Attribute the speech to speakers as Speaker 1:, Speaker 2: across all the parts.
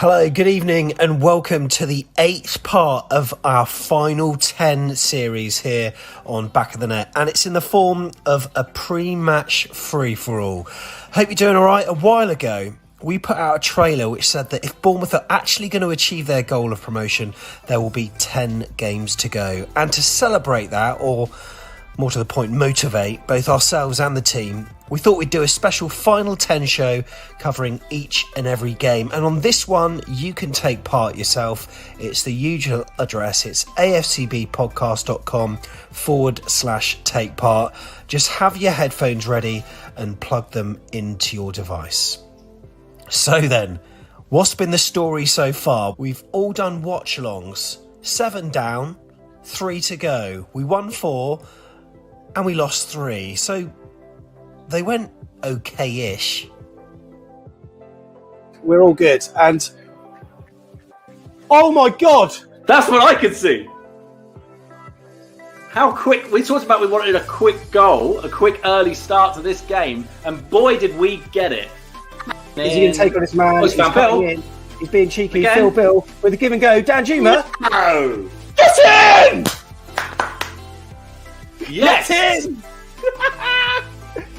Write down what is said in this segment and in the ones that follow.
Speaker 1: Hello, good evening, and welcome to the 8th part of our final 10 series here on Back of the Net, and it's in the form of a pre-match free-for-all. Hope you're doing alright. A while ago, we put out a trailer which said that if Bournemouth are actually going to achieve their goal of promotion, there will be 10 games to go. And to celebrate that, or more to the point, motivate both ourselves and the team, we thought we'd do a special Final 10 show covering each and every game. And on this one, you can take part yourself. It's the usual address. It's afcbpodcast.com/take part. Just have your headphones ready and plug them into your device. So then, what's been the story so far? We've all done watch-alongs. 7 down, 3 to go. We won 4 and we lost 3. So they went okay-ish.
Speaker 2: We're all good. And oh my God!
Speaker 3: That's what I could see. How quick, we talked about we wanted a quick goal, a quick early start to this game, and boy did we get it.
Speaker 2: Is he going to take on his man?
Speaker 3: Oh,
Speaker 2: He's being cheeky.
Speaker 3: Again?
Speaker 2: Phil Bill with a give and go. Dan Juma.
Speaker 3: No.
Speaker 2: Get in!
Speaker 3: Yes.
Speaker 2: Get in!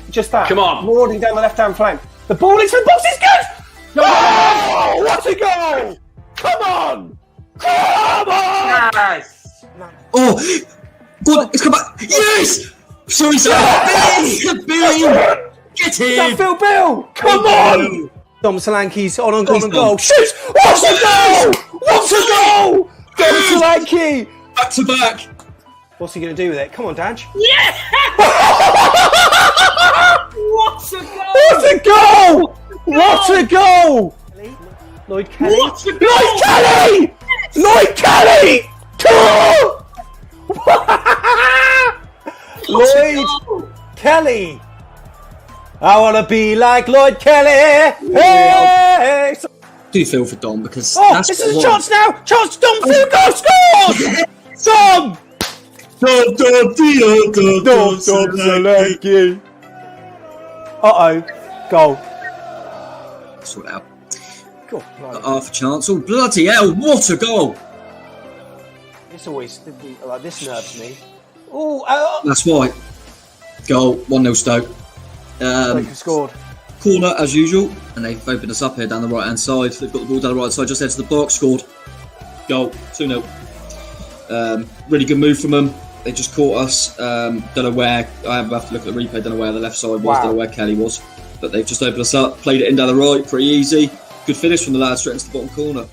Speaker 2: Just that.
Speaker 3: Come on.
Speaker 2: Marauding down the left-hand flank. The ball into the box is good! Oh, what a goal! Come on! Come on!
Speaker 3: Yes.
Speaker 4: Oh, God, it's come back. Yes! Sorry, sir. Billy! Get
Speaker 2: Is that
Speaker 4: in!
Speaker 2: Phil Bill? Come on! Dom Solanke's on
Speaker 4: Please,
Speaker 2: goal.
Speaker 4: Dom.
Speaker 2: Shoot! What a goal! What a goal! Dom Solanke!
Speaker 4: Back to back.
Speaker 2: What's he going to do with it? Come on, Danj.
Speaker 3: Yeah. What a goal!
Speaker 2: What a goal! What a goal! Lloyd Kelly.
Speaker 3: What a goal!
Speaker 2: Lloyd Kelly! Lloyd Kelly! Lloyd Kelly. I want to be like Lloyd Kelly. Hey!
Speaker 4: Do feel for Dom because
Speaker 2: Oh,
Speaker 4: that's
Speaker 2: this
Speaker 4: what
Speaker 2: is
Speaker 4: I
Speaker 2: a
Speaker 4: want.
Speaker 2: chance now! Chance, Dom Phil goal scores! Dom!
Speaker 4: Dom,
Speaker 2: Solanke. Uh-oh. Goal.
Speaker 4: Sort it out.
Speaker 2: Cool.
Speaker 4: Half a chance. Oh, bloody hell, what a goal!
Speaker 2: This always, like, this nerves me. Oh,
Speaker 4: That's why. Goal, 1-0 Stoke.
Speaker 2: Baker scored.
Speaker 4: Corner as usual, and they've opened us up here down the right hand side. They've got the ball down the right side, just into the box, scored. Goal, 2-0. Really good move from them. They just caught us. Don't know where. I have to look at the replay. Don't know where the left side was.
Speaker 2: Wow.
Speaker 4: Don't know where Kelly was. But they've just opened us up. Played it in down the right. Pretty easy. Good finish from the lads straight into the bottom corner.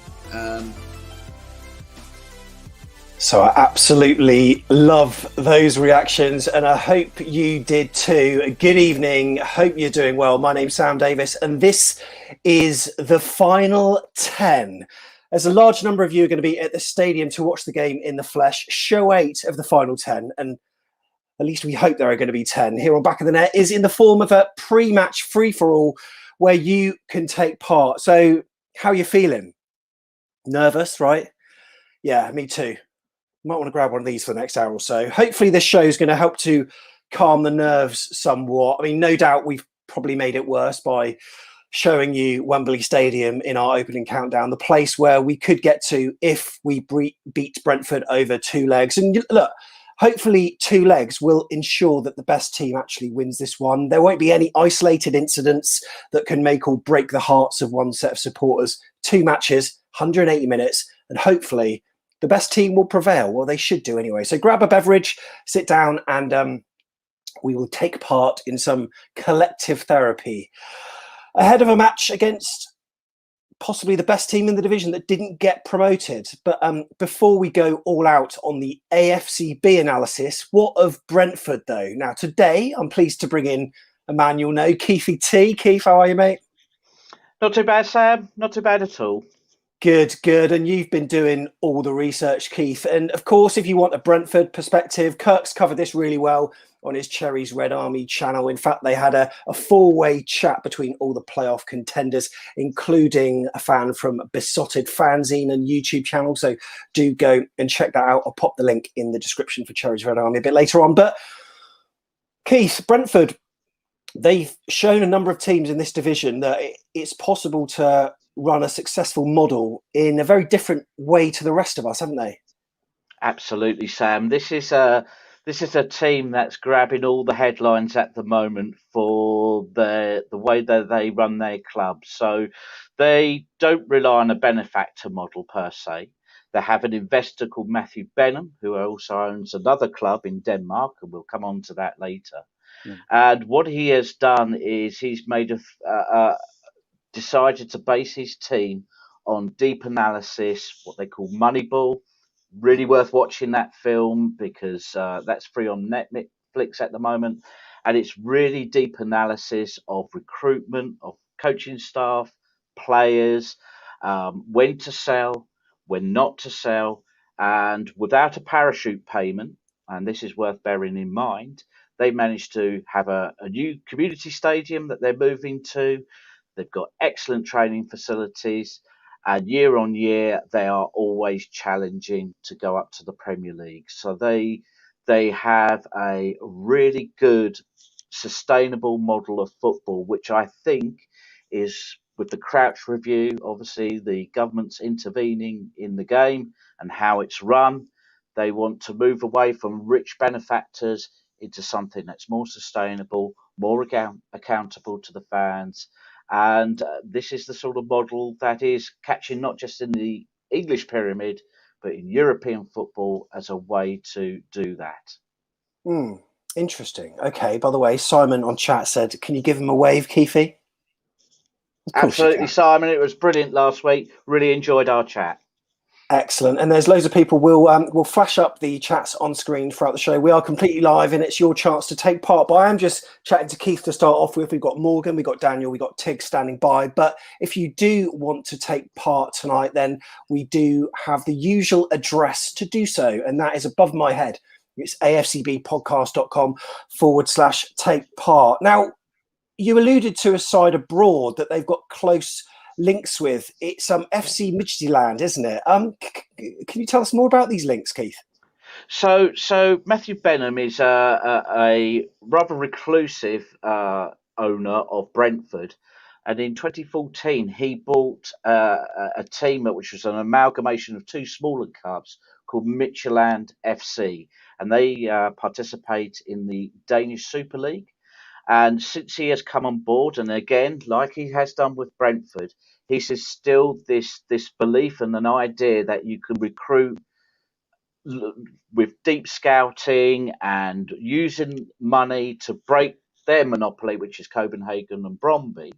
Speaker 2: So I absolutely love those reactions, and I hope you did too. Good evening. Hope you're doing well. My name's Sam Davis, and this is the final 10. There's a large number of you are going to be at the stadium to watch the game in the flesh. Show 8 of the final 10, and at least we hope there are going to be 10 here on Back of the Net, is in the form of a pre-match free-for-all where you can take part. So how are you feeling? Nervous, right? Yeah, me too. Might want to grab one of these for the next hour or so. Hopefully this show is going to help to calm the nerves somewhat. I mean, no doubt we've probably made it worse by showing you Wembley Stadium in our opening countdown, the place where we could get to if we beat Brentford over 2 legs. And look, hopefully 2 legs will ensure that the best team actually wins this one. There won't be any isolated incidents that can make or break the hearts of one set of supporters. 2 matches, 180 minutes, and hopefully the best team will prevail. Well, they should do anyway. So grab a beverage, sit down, and we will take part in some collective therapy ahead of a match against possibly the best team in the division that didn't get promoted. But before we go all out on the AFCB analysis, what of Brentford, though? Now, today, I'm pleased to bring in a man you'll know, Keithy T. Keith, how are you, mate?
Speaker 3: Not too bad, Sam. Not too bad at all.
Speaker 2: Good. And you've been doing all the research, Keith. And of course, if you want a Brentford perspective, Kirk's covered this really well on his Cherries Red Army channel. In fact, they had a 4-way chat between all the playoff contenders, including a fan from Besotted Fanzine and YouTube channel. So do go and check that out. I'll pop the link in the description for Cherries Red Army a bit later on. But Keith, Brentford, they've shown a number of teams in this division that it's possible to run a successful model in a very different way to the rest of us, haven't they?
Speaker 5: Absolutely, Sam. This is a team that's grabbing all the headlines at the moment for the way that they run their club. So they don't rely on a benefactor model per se. They have an investor called Matthew Benham, who also owns another club in Denmark, and we'll come on to that later.
Speaker 2: Mm.
Speaker 5: And what he has done is he's decided to base his team on deep analysis, what they call Moneyball. Really worth watching that film because that's free on Netflix at the moment. And it's really deep analysis of recruitment, of coaching staff, players, when to sell, when not to sell. And without a parachute payment, and this is worth bearing in mind, they managed to have a new community stadium that they're moving to. They've got excellent training facilities, and year on year they are always challenging to go up to the Premier League. So they have a really good, sustainable model of football, which I think is with the Crouch Review. Obviously, the government's intervening in the game and how it's run. They want to move away from rich benefactors into something that's more sustainable, more accountable to the fans. And this is the sort of model that is catching not just in the English pyramid, but in European football as a way to do that.
Speaker 2: Interesting. Okay, by the way, Simon on chat said, can you give him a wave, Keithy?
Speaker 5: Absolutely, Simon. It was brilliant last week. Really enjoyed our chat.
Speaker 2: Excellent. And there's loads of people. We'll flash up the chats on screen throughout the show. We are completely live and it's your chance to take part. But I am just chatting to Keith to start off with. We've got Morgan, we've got Daniel, we've got Tig standing by. But if you do want to take part tonight, then we do have the usual address to do so. And that is above my head. It's afcbpodcast.com/take part. Now, you alluded to a side abroad that they've got close links with. It's FC Midtjylland, isn't it? Can you tell us more about these links, Keith?
Speaker 5: So Matthew Benham is a rather reclusive owner of Brentford, and in 2014 he bought a team which was an amalgamation of two smaller clubs called Midtjylland FC, and they participate in the Danish Super League. And since he has come on board, and again, like he has done with Brentford, he's instilled this belief and an idea that you can recruit with deep scouting and using money to break their monopoly, which is Copenhagen and Brøndby.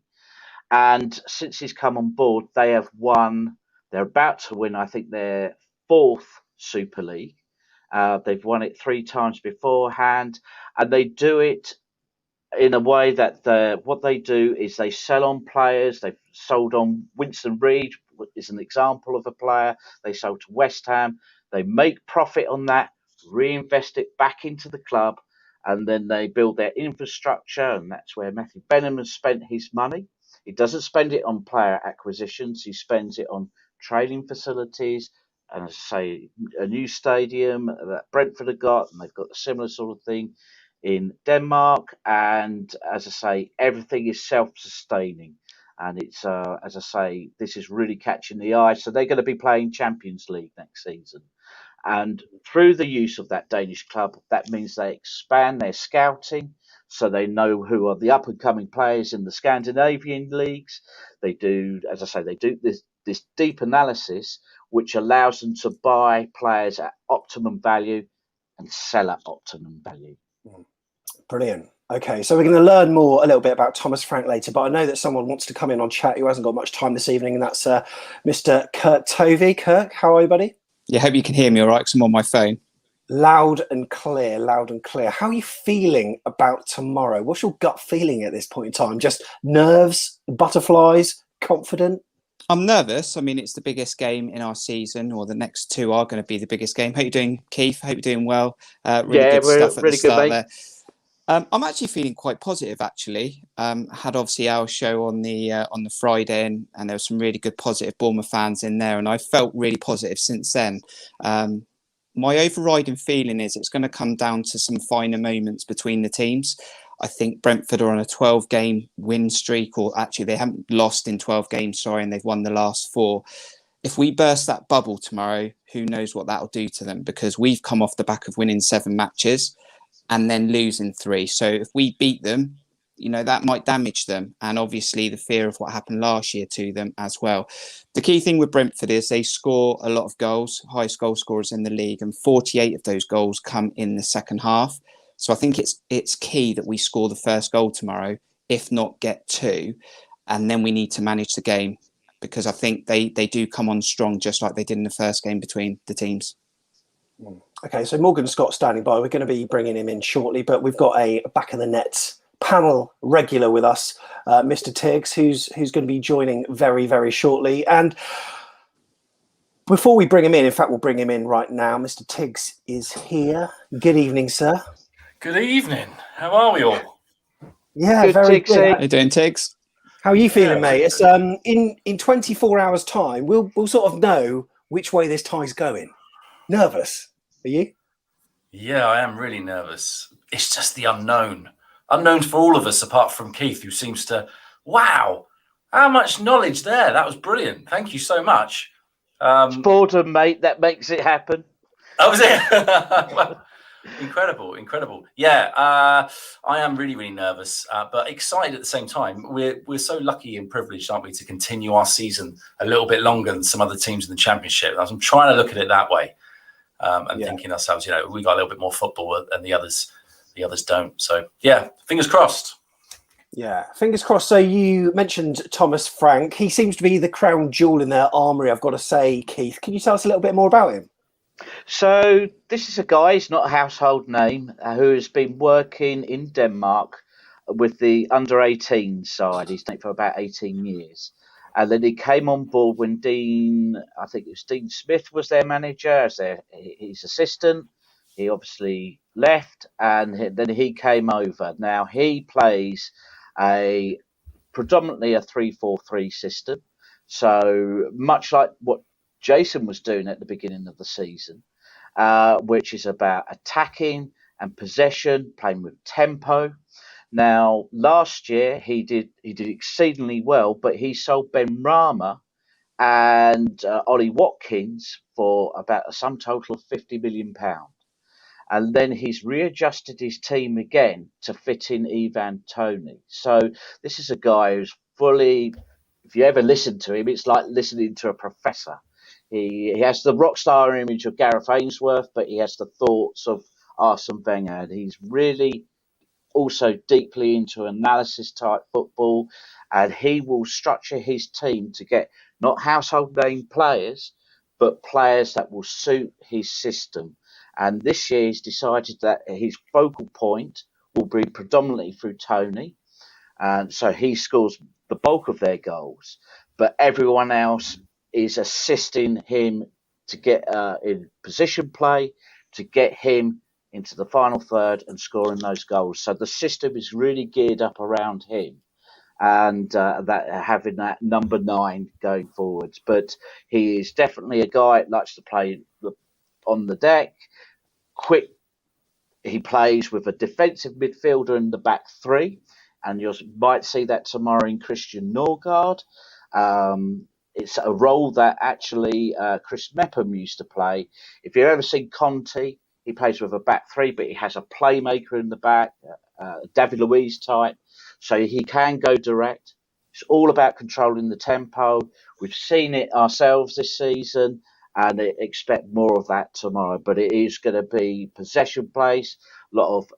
Speaker 5: And since he's come on board, they have won. They're about to win, I think, their fourth Super League. They've won it 3 times beforehand, and they do it in a way that what they do is they sell on players. They've sold on Winston Reid, is an example of a player. They sold to West Ham. They make profit on that, reinvest it back into the club, and then they build their infrastructure, and that's where Matthew Benham has spent his money. He doesn't spend it on player acquisitions. He spends it on training facilities, and as I say, a new stadium that Brentford have got, and they've got a similar sort of thing in Denmark. And as I say, everything is self-sustaining, and it's as I say, this is really catching the eye. So they're going to be playing Champions League next season, and through the use of that Danish club, that means they expand their scouting, so they know who are the up-and-coming players in the Scandinavian leagues. They do, as I say, they do this deep analysis, which allows them to buy players at optimum value and sell at optimum value.
Speaker 2: Brilliant. Okay, so we're going to learn more a little bit about Thomas Frank later, but I know that someone wants to come in on chat who hasn't got much time this evening, and that's Mr. Kirk Tovey. Kirk, how are you, buddy?
Speaker 6: Yeah, I hope you can hear me all right, because I'm on my phone.
Speaker 2: Loud and clear, loud and clear. How are you feeling about tomorrow? What's your gut feeling at this point in time? Just nerves, butterflies, confident?
Speaker 6: I'm nervous. I mean, it's the biggest game in our season, or the next 2 are going to be the biggest game. How you doing, Keith? Hope you're doing well. Really good stuff at the start there. I'm actually feeling quite positive, actually. Had obviously our show on the Friday, and there were some really good positive Bournemouth fans in there, and I felt really positive since then. my overriding feeling is it's going to come down to some finer moments between the teams. I think Brentford are on a 12-game win streak, or actually they haven't lost in 12 games, and they've won the last 4. If we burst that bubble tomorrow, who knows what that'll do to them, because we've come off the back of winning 7 matches and then losing 3. So if we beat them, that might damage them. And obviously the fear of what happened last year to them as well. The key thing with Brentford is they score a lot of goals, highest goal scorers in the league, and 48 of those goals come in the second half. So I think it's key that we score the first goal tomorrow, if not get 2. And then we need to manage the game, because I think they do come on strong, just like they did in the first game between the teams.
Speaker 2: Okay, so Morgan Scott standing by. We're going to be bringing him in shortly, but we've got a back of the net panel regular with us, Mr. Tiggs, who's going to be joining very, very shortly. And before we bring him in fact, we'll bring him in right now. Mr. Tiggs is here. Good evening, sir.
Speaker 7: Good evening. How are we all?
Speaker 2: Yeah,
Speaker 5: good,
Speaker 2: very
Speaker 5: Tiggs.
Speaker 2: good.
Speaker 6: How you doing, Tiggs?
Speaker 2: How are you feeling, mate? It's in 24 hours' time, we'll sort of know which way this tie's going. Nervous? Are you?
Speaker 7: Yeah, I am really nervous. It's just the unknown. Unknown for all of us, apart from Keith, who seems to... Wow, how much knowledge there. That was brilliant. Thank you so much.
Speaker 5: It's boredom, mate. That makes it happen.
Speaker 7: Oh, was it? Well, incredible. Yeah, I am really, really nervous, but excited at the same time. We're so lucky and privileged, aren't we, to continue our season a little bit longer than some other teams in the Championship. I'm trying to look at it that way, thinking ourselves, we got a little bit more football and the others don't. So yeah, fingers crossed.
Speaker 2: Yeah, fingers crossed. So you mentioned Thomas Frank. He seems to be the crown jewel in their armoury, I've got to say, Keith. Can you tell us a little bit more about him?
Speaker 5: So this is a guy, he's not a household name, who has been working in Denmark with the under-18 side. He's done it for about 18 years. And then he came on board when Dean Smith was their manager, as his assistant. He obviously left, and then he came over. Now he plays predominantly a 3-4-3 system. So much like what Jason was doing at the beginning of the season, which is about attacking and possession, playing with tempo. Now, last year he did exceedingly well, but he sold Ben Rama and Ollie Watkins for about a sum total of £50 million. And then he's readjusted his team again to fit in Ivan Toney. So this is a guy who's fully, if you ever listen to him, it's like listening to a professor. He has the rock star image of Gareth Ainsworth, but he has the thoughts of Arsene Wenger. And he's really also deeply into analysis type football. And he will structure his team to get not household name players, but players that will suit his system. And this year he's decided that his focal point will be predominantly through Toney. And so he scores the bulk of their goals, but everyone else is assisting him to get in position play, to get him into the final third and scoring those goals. So the system is really geared up around him, and that having that number 9 going forwards. But he is definitely a guy that likes to play on the deck, quick. He plays with a defensive midfielder in the back 3, and you might see that tomorrow in Christian Norgard. It's a role that actually Chris Mepham used to play. If you've ever seen Conte, he plays with a back 3, but he has a playmaker in the back, David Luiz type, so he can go direct. It's all about controlling the tempo. We've seen it ourselves this season, and expect more of that tomorrow. But it is going to be possession plays, a lot of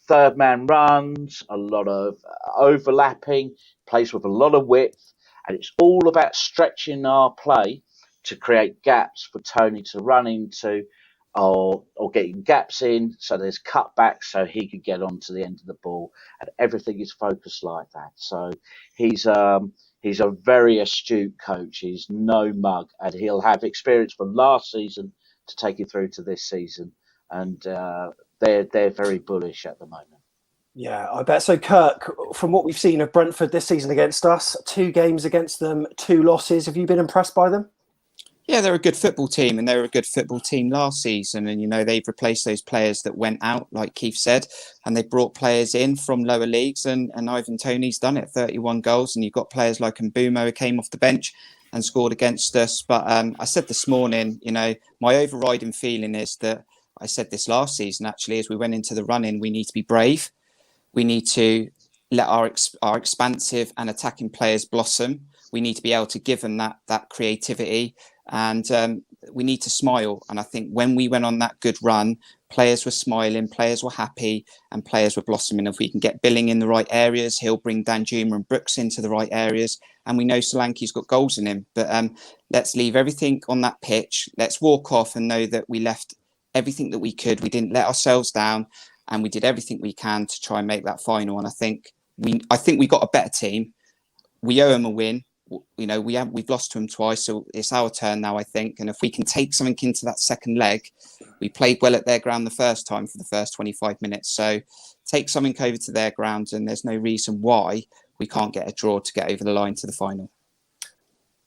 Speaker 5: third man runs, a lot of overlapping, plays with a lot of width, and it's all about stretching our play to create gaps for Toney to run into, or getting gaps in, so there's cutbacks so he could get onto the end of the ball, and everything is focused like that. So he's a very astute coach. He's no mug, and he'll have experience from last season to take you through to this season, and they're very bullish at the moment.
Speaker 2: Yeah, I bet. So, Kirk, from what we've seen of Brentford this season against us, 2 games against them, 2 losses. Have you been impressed by them?
Speaker 6: Yeah, they're a good football team, and they were a good football team last season. And, they've replaced those players that went out, like Keith said, and they brought players in from lower leagues. And Ivan Toney's done it, 31 goals. And you've got players like Mbumo who came off the bench and scored against us. But I said this morning, my overriding feeling is that I said this last season, actually, as we went into the run-in, we need to be brave. We need to let our expansive and attacking players blossom. We need to be able to give them that creativity. And we need to smile. And I think when we went on that good run, players were smiling, players were happy, and players were blossoming. If we can get Billing in the right areas, he'll bring Danjuma and Brooks into the right areas. And we know Solanke's got goals in him. But let's leave everything on that pitch. Let's walk off and know that we left everything that we could. We didn't let ourselves down, and we did everything we can to try and make that final. And I think we got a better team. We owe them a win. We've lost to them twice, so it's our turn now, I think. And if we can take something into that second leg, we played well at their ground the first time for the first 25 minutes. So take something over to their ground, and there's no reason why we can't get a draw to get over the line to the final.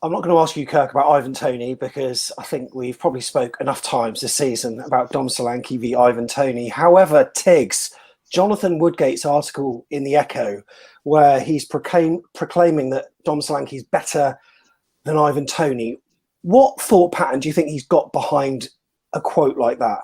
Speaker 2: I'm not going to ask you, Kirk, about Ivan Toney, because I think we've probably spoke enough times this season about Dom Solanke v Ivan Toney. However, Tiggs, Jonathan Woodgate's article in the Echo, where he's proclaiming that Dom Solanke is better than Ivan Toney. What thought pattern do you think he's got behind a quote like that?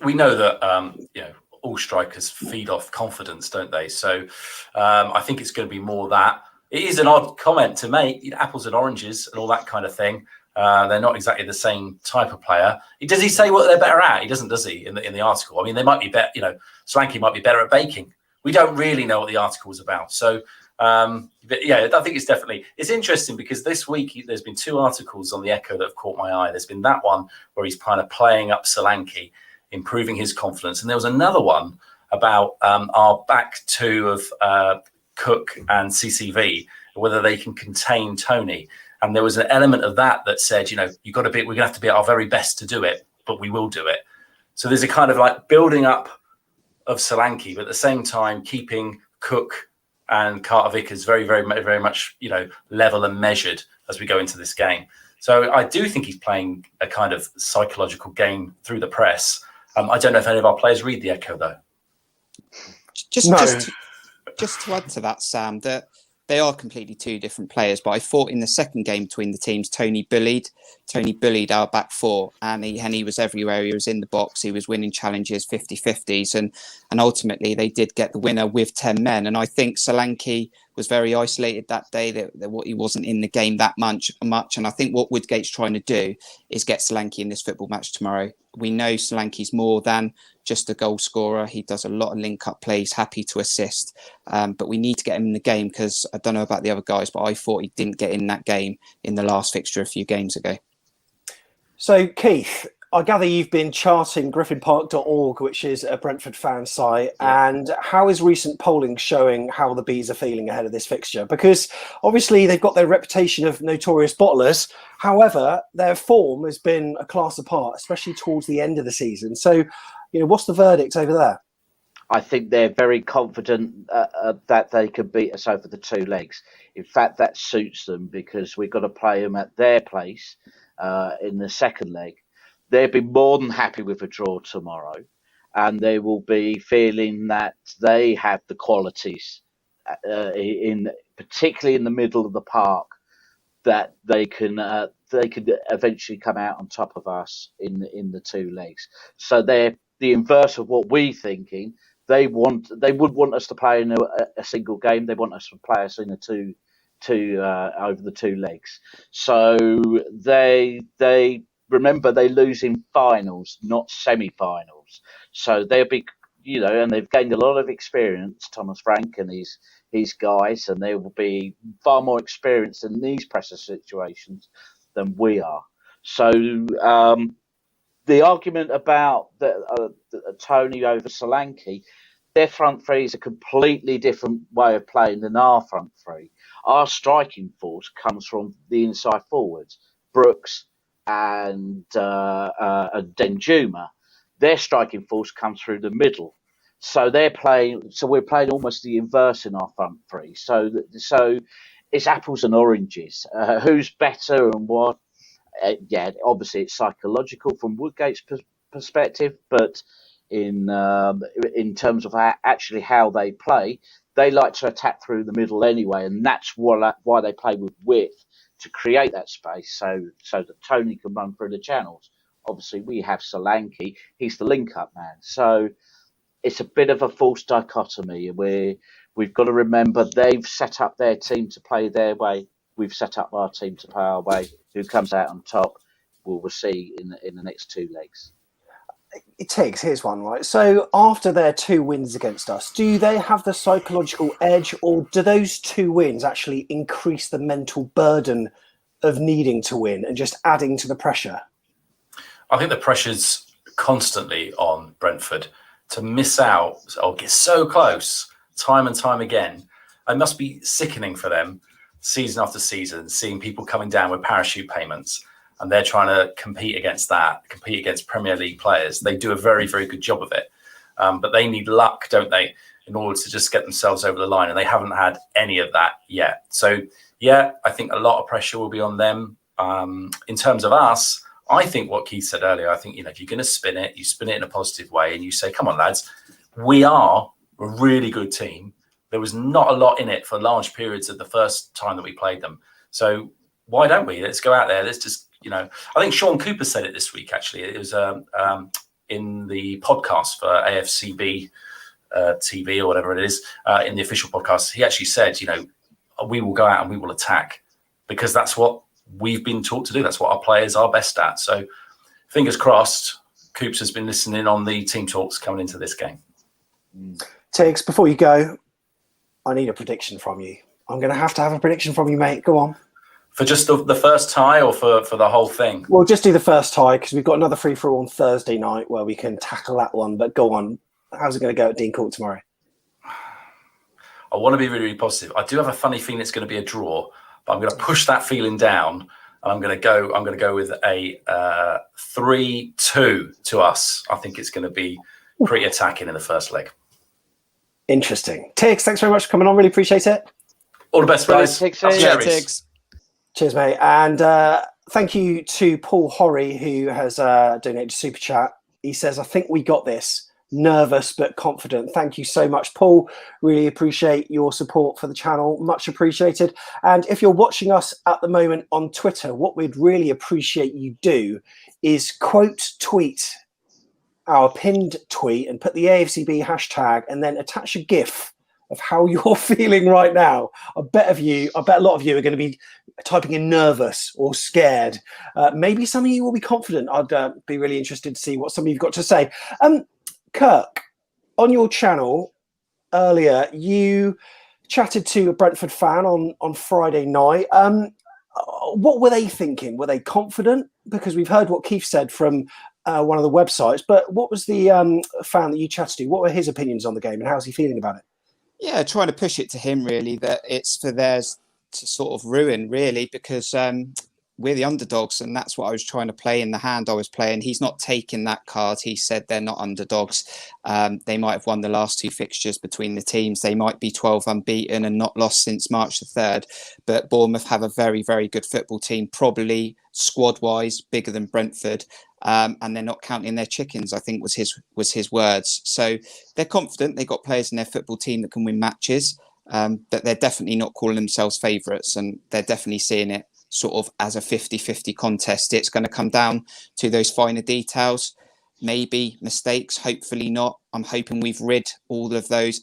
Speaker 7: We know that all strikers feed off confidence, don't they? So I think it's going to be more that. It is an odd comment to make, apples and oranges and all that kind of thing. They're not exactly the same type of player. Does he say what they're better at? He doesn't, does he, in the article? I mean, they might be better, Solanke might be better at baking. We don't really know what the article was about. So, but yeah, I think it's interesting because this week there's been two articles on the Echo that have caught my eye. There's been that one where he's kind of playing up Solanke, improving his confidence. And there was another one about our back two of Cook and CCV, whether they can contain Toney. And there was an element of that said, we're going to have to be at our very best to do it, but we will do it. So there's a kind of like building up of Solanke, but at the same time keeping Cook and Carter Vickers very, very, very much, level and measured as we go into this game. So I do think he's playing a kind of psychological game through the press. I don't know if any of our players read the Echo though.
Speaker 6: Just to add to that, Sam, that they are completely two different players. But I thought in the second game between the teams, Toney bullied our back four, and he was everywhere. He was in the box. He was winning challenges, 50-50s, and ultimately they did get the winner with 10 men. And I think Solanke was very isolated that day. That he wasn't in the game that much. And I think what Woodgate's trying to do is get Solanke in this football match tomorrow. We know Solanke's more than just a goal scorer. He does a lot of link-up plays, happy to assist. But we need to get him in the game because I don't know about the other guys, but I thought he didn't get in that game in the last fixture a few games ago.
Speaker 2: So, Keith, I gather you've been charting griffinpark.org, which is a Brentford fan site. Yeah. And how is recent polling showing how the Bees are feeling ahead of this fixture? Because obviously they've got their reputation of notorious bottlers. However, their form has been a class apart, especially towards the end of the season. So, what's the verdict over there?
Speaker 5: I think they're very confident that they could beat us over the two legs. In fact, that suits them because we've got to play them at their place in the second leg. They'll be more than happy with a draw tomorrow, and they will be feeling that they have the qualities, particularly in the middle of the park, that they could eventually come out on top of us in the two legs. So they're the inverse of what we're thinking. They would want us to play in a single game. They want us to play us in a two over the two legs. So they remember they lose in finals, not semi-finals. So they'll be, and they've gained a lot of experience, Thomas Frank and his guys, and they will be far more experienced in these pressure situations than we are. So the argument about Toney over Solanke, their front three is a completely different way of playing than our front three. Our striking force comes from the inside forwards, Brooks and Danjuma. Their striking force comes through the middle. So we're playing almost the inverse in our front three. So it's apples and oranges. Who's better and what? obviously it's psychological from Woodgate's perspective, but in terms of how they play, they like to attack through the middle anyway, and that's why they play with width to create that space, so that Tony can run through the channels. Obviously, we have Solanke; he's the link-up man, so it's a bit of a false dichotomy where we've got to remember they've set up their team to play their way. We've set up our team to play our way. Who comes out on top, we'll see in the next two legs.
Speaker 2: Here's one, right? So after their 2 wins against us, do they have the psychological edge, or do those 2 wins actually increase the mental burden of needing to win and just adding to the pressure?
Speaker 7: I think the pressure's constantly on Brentford to miss out or get so close time and time again. It must be sickening for them season after season, seeing people coming down with parachute payments, and they're trying to compete against Premier League players. They do a very, very good job of it. But they need luck, don't they, in order to just get themselves over the line. And they haven't had any of that yet. So, yeah, I think a lot of pressure will be on them. In terms of us, I think what Keith said earlier, I think, if you're going to spin it, you spin it in a positive way and you say, come on, lads, we are a really good team. There was not a lot in it for large periods of the first time that we played them. So why don't we? Let's go out there. Let's just, I think Sean Cooper said it this week, actually. It was in the podcast for AFCB TV or whatever it is, in the official podcast. He actually said, we will go out and we will attack because that's what we've been taught to do. That's what our players are best at. So fingers crossed, Coops has been listening on the team talks coming into this game.
Speaker 2: Tiggs, before you go, I need a prediction from you. I'm going to have a prediction from you, mate. Go on.
Speaker 7: For just the first tie or for the whole thing?
Speaker 2: We'll just do the first tie because we've got another free-for-all on Thursday night where we can tackle that one. But go on. How's it going to go at Dean Court tomorrow?
Speaker 7: I want to be really, really positive. I do have a funny feeling it's going to be a draw, but I'm going to push that feeling down. And I'm going to go with a 3-2 to us. I think it's going to be pretty attacking in the first leg. Interesting.
Speaker 2: Tiggs, thanks very much for coming on. Really appreciate it.
Speaker 7: All the best, guys.
Speaker 2: Tiggs. Cheers, mate. And thank you to Paul Horry, who has donated a super chat. He says, I think we got this. Nervous but confident. Thank you so much, Paul. Really appreciate your support for the channel. Much appreciated. And if you're watching us at the moment on Twitter, what we'd really appreciate you do is quote tweet our pinned tweet and put the AFCB hashtag and then attach a GIF of how you're feeling right now. I bet a lot of you are going to be typing in nervous or scared. Maybe some of you will be confident. I'd be really interested to see what some of you've got to say. Kirk, on your channel earlier, you chatted to a Brentford fan on Friday night. What were they thinking? Were they confident? Because we've heard what Keith said from one of the websites, but what was the fan that you chatted to? What were his opinions on the game and how's he feeling about it?
Speaker 6: Yeah, trying to push it to him, really, that it's for theirs to sort of ruin, really, because we're the underdogs, and that's what I was trying to play in the hand I was playing. He's not taking that card. He said they're not underdogs. They might have won the last 2 fixtures between the teams. They might be 12 unbeaten and not lost since March the 3rd. But Bournemouth have a very, very good football team, probably squad-wise bigger than Brentford. And they're not counting their chickens, I think was his words. So they're confident. They've got players in their football team that can win matches, but they're definitely not calling themselves favourites, and they're definitely seeing it sort of as a 50-50 contest. It's going to come down to those finer details, maybe mistakes, hopefully not. I'm hoping we've rid all of those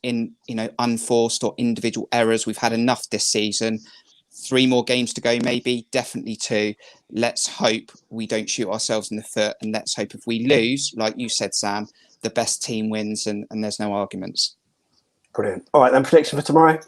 Speaker 6: unforced or individual errors. We've had enough this season. 3 more games to go, maybe, definitely 2. Let's hope we don't shoot ourselves in the foot, and let's hope if we lose, like you said, Sam, the best team wins and there's no arguments.
Speaker 2: Brilliant. All right, then, prediction for tomorrow?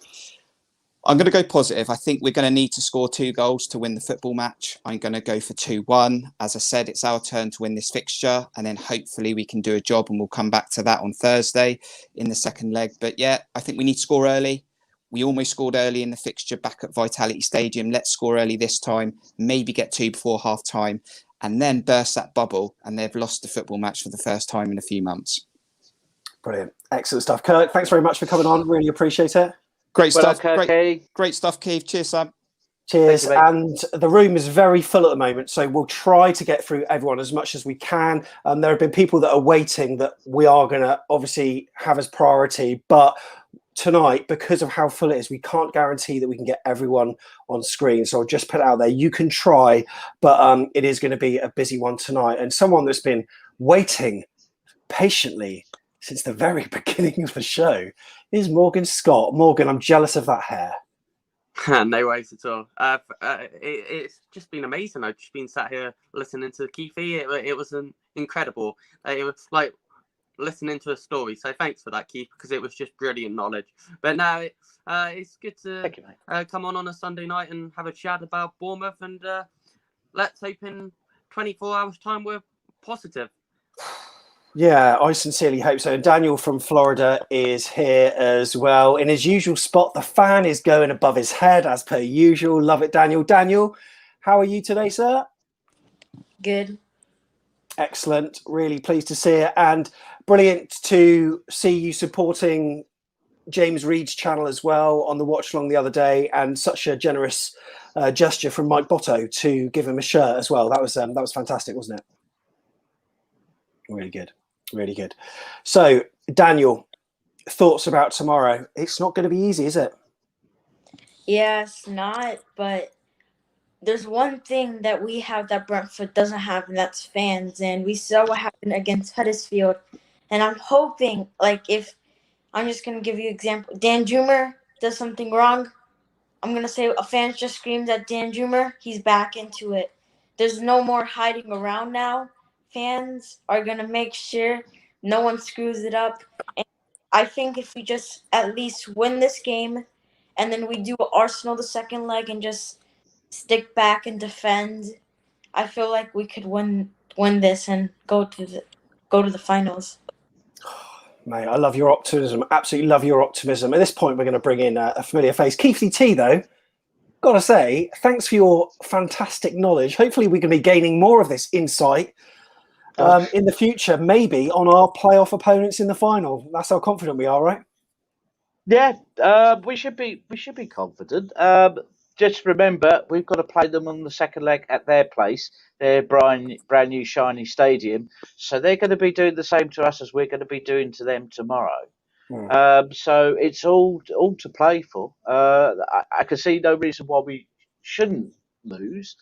Speaker 6: I'm going to go positive. I think we're going to need to score 2 goals to win the football match. I'm going to go for 2-1. As I said, it's our turn to win this fixture, and then hopefully we can do a job, and we'll come back to that on Thursday in the second leg. But yeah, I think we need to score early. We almost scored early in the fixture back at Vitality Stadium. Let's score early this time, maybe get 2 before half time, and then burst that bubble, and they've lost the football match for the first time in a few months.
Speaker 2: Brilliant. Excellent stuff. Kirk, thanks very much for coming on. Really appreciate it.
Speaker 6: Great stuff. Great stuff, Keith. Cheers, Sam.
Speaker 2: Cheers. And the room is very full at the moment, so we'll try to get through everyone as much as we can. There have been people that are waiting that we are going to obviously have as priority, but tonight, because of how full it is, we can't guarantee that we can get everyone on screen. So I'll just put it out there. You can try, but it is going to be a busy one tonight. And someone that's been waiting patiently since the very beginning of the show is Morgan Scott. Morgan, I'm jealous of that hair.
Speaker 8: No worries at all. It's just been amazing. I've just been sat here listening to Keithy. It was incredible. It was like listening to a story. So thanks for that, Keith, because it was just brilliant knowledge. But now it's good to come on a Sunday night and have a chat about Bournemouth. And let's hope in 24 hours' time we're positive.
Speaker 2: Yeah, I sincerely hope so. And Daniel from Florida is here as well. In his usual spot, the fan is going above his head as per usual. Love it, Daniel. Daniel, how are you today, sir?
Speaker 9: Good.
Speaker 2: Excellent. Really pleased to see it. And brilliant to see you supporting James Reed's channel as well on the watch along the other day, and such a generous gesture from Mike Botto to give him a shirt as well. That was fantastic, wasn't it? Really good. Really good. So, Daniel, thoughts about tomorrow? It's not going to be easy, is it?
Speaker 9: Yeah, it's not, but there's one thing that we have that Brentford doesn't have, and that's fans. And we saw what happened against Huddersfield. And I'm hoping, like, if I'm just going to give you an example, Dan Jumer does something wrong, I'm going to say a fan just screams at Dan Jumer, he's back into it. There's no more hiding around now. Fans are going to make sure no one screws it up. And I think if we just at least win this game and then we do Arsenal the second leg and just stick back and defend, I feel like we could win this and go to the finals.
Speaker 2: Mate, I love your optimism. Absolutely love your optimism. At this point, we're going to bring in a familiar face. Keithy T, though, got to say, thanks for your fantastic knowledge. Hopefully we can be gaining more of this insight in the future, maybe on our playoff opponents in the final. That's how confident we are, right?
Speaker 5: Yeah, we should be confident. Just remember, we've got to play them on the second leg at their place, their brand new shiny stadium. So they're going to be doing the same to us as we're going to be doing to them tomorrow. So it's all to play for. I can see no reason why we shouldn't lose.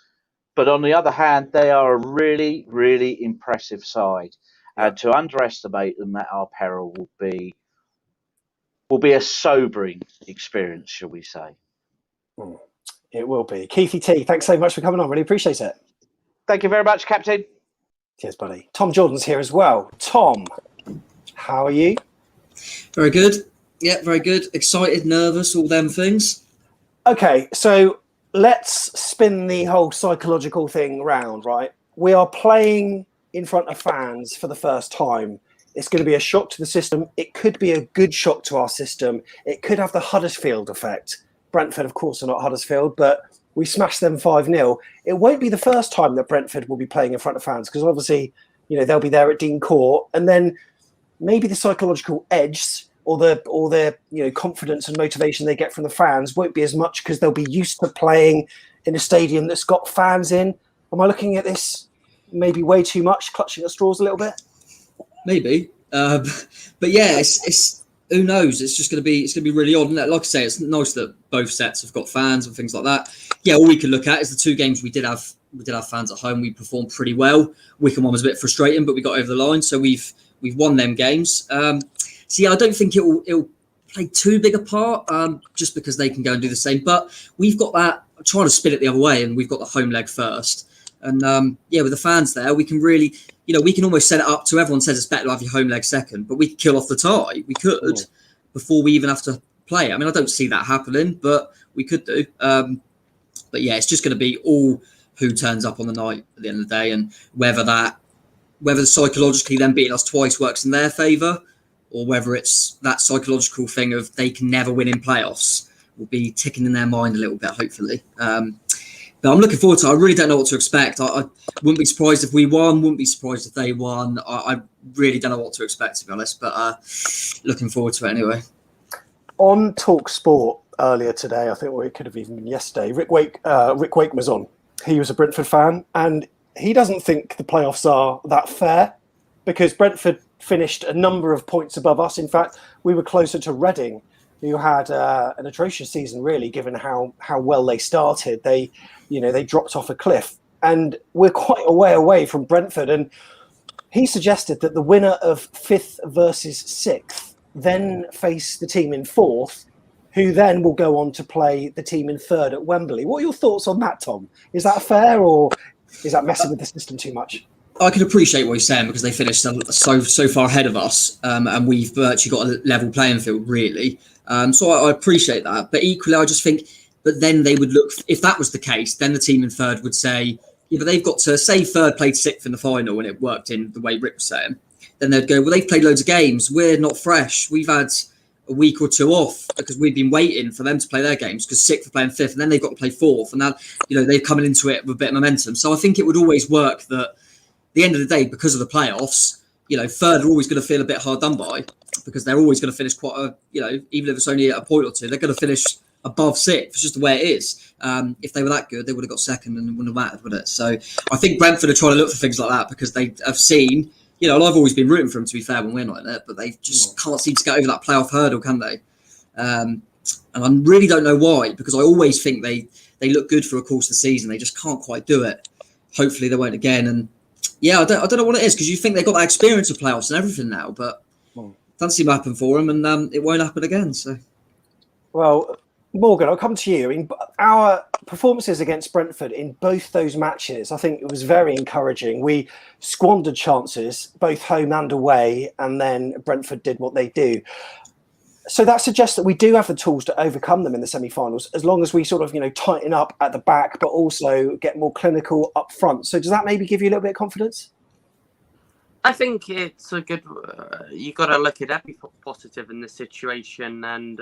Speaker 5: But on the other hand, they are a really, really impressive side. And to underestimate them at our peril will be a sobering experience, shall we say.
Speaker 2: It will be. Keithy T, thanks so much for coming on. Really appreciate it.
Speaker 5: Thank you very much, Captain.
Speaker 2: Cheers, buddy. Tom Jordan's here as well. Tom, how are you?
Speaker 4: Very good. Yeah, very good. Excited, nervous, all them things.
Speaker 2: Okay, so let's spin the whole psychological thing round, right? We are playing in front of fans for the first time. It's going to be a shock to the system. It could be a good shock to our system. It could have the Huddersfield effect. Brentford, of course, are not Huddersfield, but we smashed them 5-0. It won't be the first time that Brentford will be playing in front of fans, because obviously, they'll be there at Dean Court, and then maybe the psychological edge or the confidence and motivation they get from the fans won't be as much, because they'll be used to playing in a stadium that's got fans in. Am I looking at this maybe way too much, clutching at straws a little bit?
Speaker 4: Maybe, but yeah, it's who knows? It's going to be really odd. And like I say, it's nice that both sets have got fans and things like that. Yeah, all we can look at is the two games we did have fans at home. We performed pretty well. Wycombe one was a bit frustrating, but we got over the line, so we've won them games. So yeah, I don't think it'll play too big a part, just because they can go and do the same. But we've got that, trying to spin it the other way, and we've got the home leg first. And with the fans there, we can really, we can almost set it up to, everyone says it's better to have your home leg second, but we could kill off the tie. We could before we even have to play. I mean, I don't see that happening, but we could do. But yeah, it's just going to be all who turns up on the night at the end of the day, and whether psychologically them beating us twice works in their favour, or whether it's that psychological thing of they can never win in playoffs will be ticking in their mind a little bit, hopefully. But I'm looking forward to it. I really don't know what to expect. I wouldn't be surprised if we won, wouldn't be surprised if they won. I really don't know what to expect, to be honest, but looking forward to it anyway.
Speaker 2: On TalkSport, earlier today, I think, or it could have even been yesterday. Rick Wakeman was on. He was a Brentford fan, and he doesn't think the playoffs are that fair because Brentford finished a number of points above us. In fact, we were closer to Reading, who had an atrocious season, really, given how well they started. They dropped off a cliff, and we're quite a way away from Brentford. And he suggested that the winner of 5th versus 6th then face the team in 4th, who then will go on to play the team in 3rd at Wembley. What are your thoughts on that, Tom? Is that fair, or is that messing with the system too much?
Speaker 4: I can appreciate what he's saying because they finished so far ahead of us, and we've virtually got a level playing field, really. So I appreciate that. But equally, I just think that then they would look, if that was the case, then the team in 3rd would say, yeah, but they've got to, say 3rd played 6th in the final when it worked in the way Rick was saying. Then they'd go, well, they've played loads of games. We're not fresh. We've had a week or two off because we've been waiting for them to play their games because 6th are playing 5th and then they've got to play 4th. And now, they've come into it with a bit of momentum. So I think it would always work that at the end of the day, because of the playoffs, 3rd are always going to feel a bit hard done by because they're always going to finish quite even if it's only a point or two, they're going to finish above 6th. It's just the way it is. If they were that good, they would have got 2nd and it wouldn't have mattered, would it? So I think Brentford are trying to look for things like that because they have seen, and I've always been rooting for them, to be fair, when we're not in it, but they just can't seem to get over that playoff hurdle, can they? And I really don't know why, because I always think they look good for a course of the season. They just can't quite do it. Hopefully they won't again. And yeah, I don't know what it is, because you think they've got that experience of playoffs and everything now, but it doesn't seem to happen for them, and it won't happen again. So,
Speaker 2: well, Morgan, I'll come to you. I mean, our performances against Brentford in both those matches, I think it was very encouraging. We squandered chances, both home and away, and then Brentford did what they do. So that suggests that we do have the tools to overcome them in the semi-finals, as long as we sort of, tighten up at the back, but also get more clinical up front. So does that maybe give you a little bit of confidence?
Speaker 8: I think it's a good. You got to look at every positive in this situation, and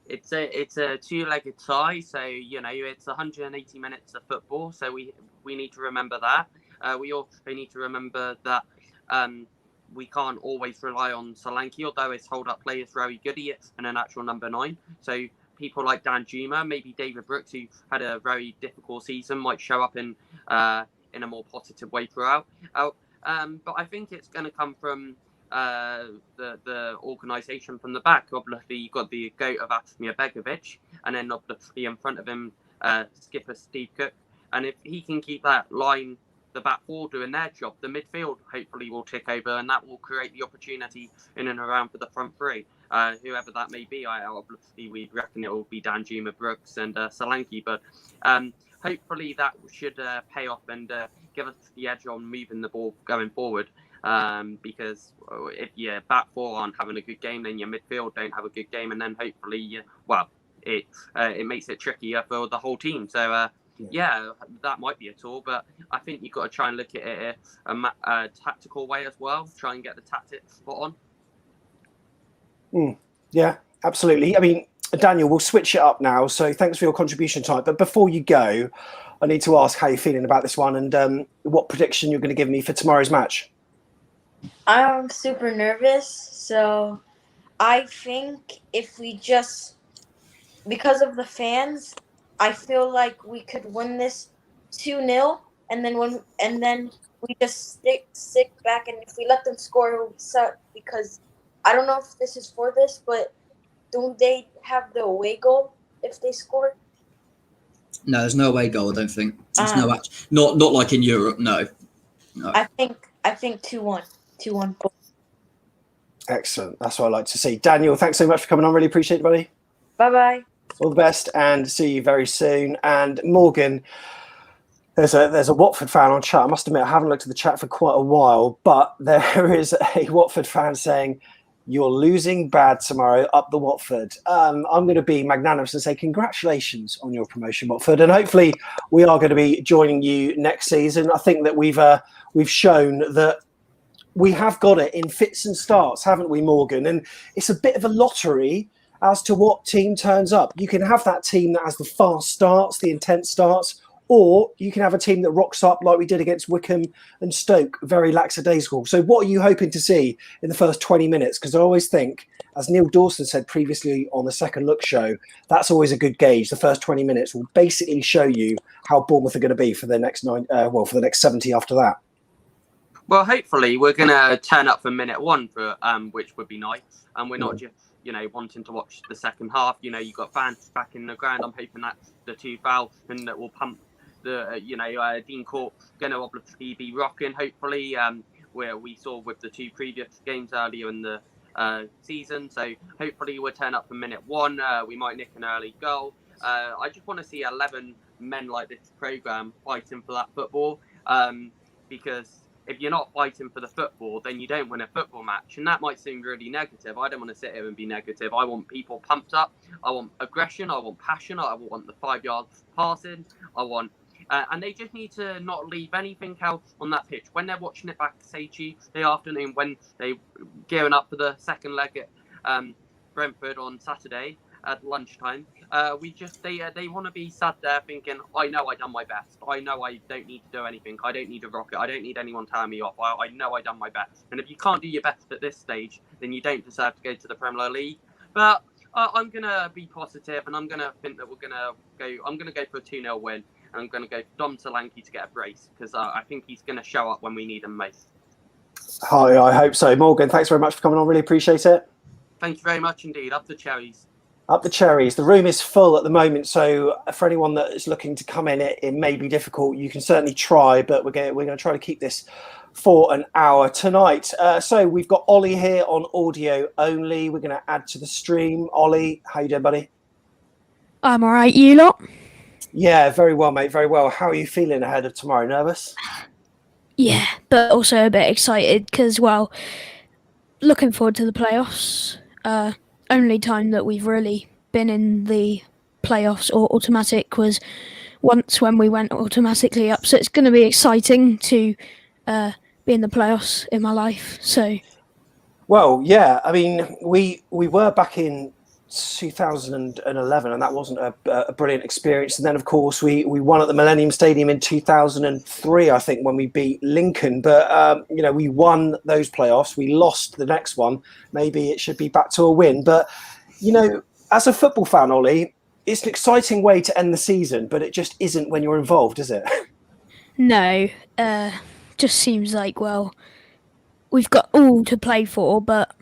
Speaker 8: it's a two-legged tie. So it's 180 minutes of football. So we need to remember that. We also need to remember that. We can't always rely on Solanke, although his hold-up play is very good. He is an actual number 9. So people like Dan Juma, maybe David Brooks, who had a very difficult season, might show up in a more positive way throughout. But I think it's going to come from the organisation from the back. Obviously, you've got the GOAT of Asmir Begovic, and then obviously in front of him, skipper Steve Cook. And if he can keep that line, the back four doing their job, the midfield hopefully will tick over, and that will create the opportunity in and around for the front three, whoever that may be. Obviously we reckon it will be Dan Juma, Brooks and Solanke, but hopefully that should pay off and give us the edge on moving the ball going forward, because if your back four aren't having a good game, then your midfield don't have a good game, and then hopefully it makes it trickier for the whole team. So yeah, that might be a tool, but I think you've got to try and look at it a tactical way as well. Try and get the tactics spot on.
Speaker 2: Yeah, absolutely. I mean, Daniel, we'll switch it up now. So thanks for your contribution time. But before you go, I need to ask how you're feeling about this one and what prediction you're going to give me for tomorrow's match.
Speaker 9: I'm super nervous. So I think if we just, because of the fans, I feel like we could win this 2-0, and then we just stick back, and if we let them score, it will suck, because I don't know if this is for this, but don't they have the away goal if they score?
Speaker 4: No, there's no away goal, I don't think. There's not like in Europe, no.
Speaker 9: I think 2-1. 2-1.
Speaker 2: Excellent. That's what I like to see. Daniel, thanks so much for coming on. Really appreciate it, buddy.
Speaker 9: Bye-bye. All
Speaker 2: the best, and see you very soon. And Morgan, there's a Watford fan on chat. I must admit, I haven't looked at the chat for quite a while, but there is a Watford fan saying, "You're losing bad tomorrow, up the Watford." I'm going to be magnanimous and say congratulations on your promotion, Watford, and hopefully we are going to be joining you next season. I think that we've shown that we have got it in fits and starts, haven't we, Morgan? And it's a bit of a lottery as to what team turns up. You can have that team that has the fast starts, the intense starts, or you can have a team that rocks up like we did against Wickham and Stoke, very lackadaisical. So what are you hoping to see in the first 20 minutes? Because I always think, as Neil Dawson said previously on the Second Look show, that's always a good gauge. The first 20 minutes will basically show you how Bournemouth are going to be for the next for the next 70 after that.
Speaker 8: Well, hopefully we're going to turn up for minute one, for which would be nice. And we're not just, wanting to watch the second half. You've got fans back in the ground. I'm hoping that's the 2,000 that will pump the, Dean Court going to obviously be rocking, hopefully, where we saw with the two previous games earlier in the season. So hopefully we'll turn up for minute one. We might nick an early goal. I just want to see 11 men like this programme fighting for that football, because if you're not fighting for the football, then you don't win a football match. And that might seem really negative. I don't want to sit here and be negative. I want people pumped up. I want aggression. I want passion. I want the 5 yards passing. I want... and they just need to not leave anything else on that pitch. When they're watching it back, say, Tuesday afternoon, when they're gearing up for the second leg at Brentford on Saturday at lunchtime, they want to be sat there thinking, I know I've done my best. I know I don't need to do anything. I don't need a rocket. I don't need anyone telling me off. I know I've done my best. And if you can't do your best at this stage, then you don't deserve to go to the Premier League. But I'm going to be positive, and I'm going to think that I'm going to go for a 2-0 win. And I'm going to go for Dom Solanke to get a brace, because I think he's going to show up when we need him most.
Speaker 2: Hi, I hope so. Morgan, thanks very much for coming on. Really appreciate it.
Speaker 8: Thank you very much indeed. Up the cherries.
Speaker 2: Up the cherries. The room is full at the moment, so for anyone that is looking to come in, it may be difficult. You can certainly try, but we're going to try to keep this for an hour tonight. So we've got Ollie here on audio only. We're going to add to the stream. Ollie, how you doing, buddy?
Speaker 10: I'm all right. You lot?
Speaker 2: Yeah, very well, mate. Very well. How are you feeling ahead of tomorrow? Nervous?
Speaker 10: Yeah, but also a bit excited because, well, looking forward to the playoffs. Only time that we've really been in the playoffs or automatic was once when we went automatically up. So it's going to be exciting to be in the playoffs in my life. So,
Speaker 2: well, yeah. I mean, we were back in 2011, and that wasn't a brilliant experience. And then, of course, we won at the Millennium Stadium in 2003, I think, when we beat Lincoln. But we won those playoffs. We lost the next one. Maybe it should be back to a win. But as a football fan, Ollie, it's an exciting way to end the season, but it just isn't when you're involved, is it?
Speaker 10: No, just seems like, well, we've got all to play for, but,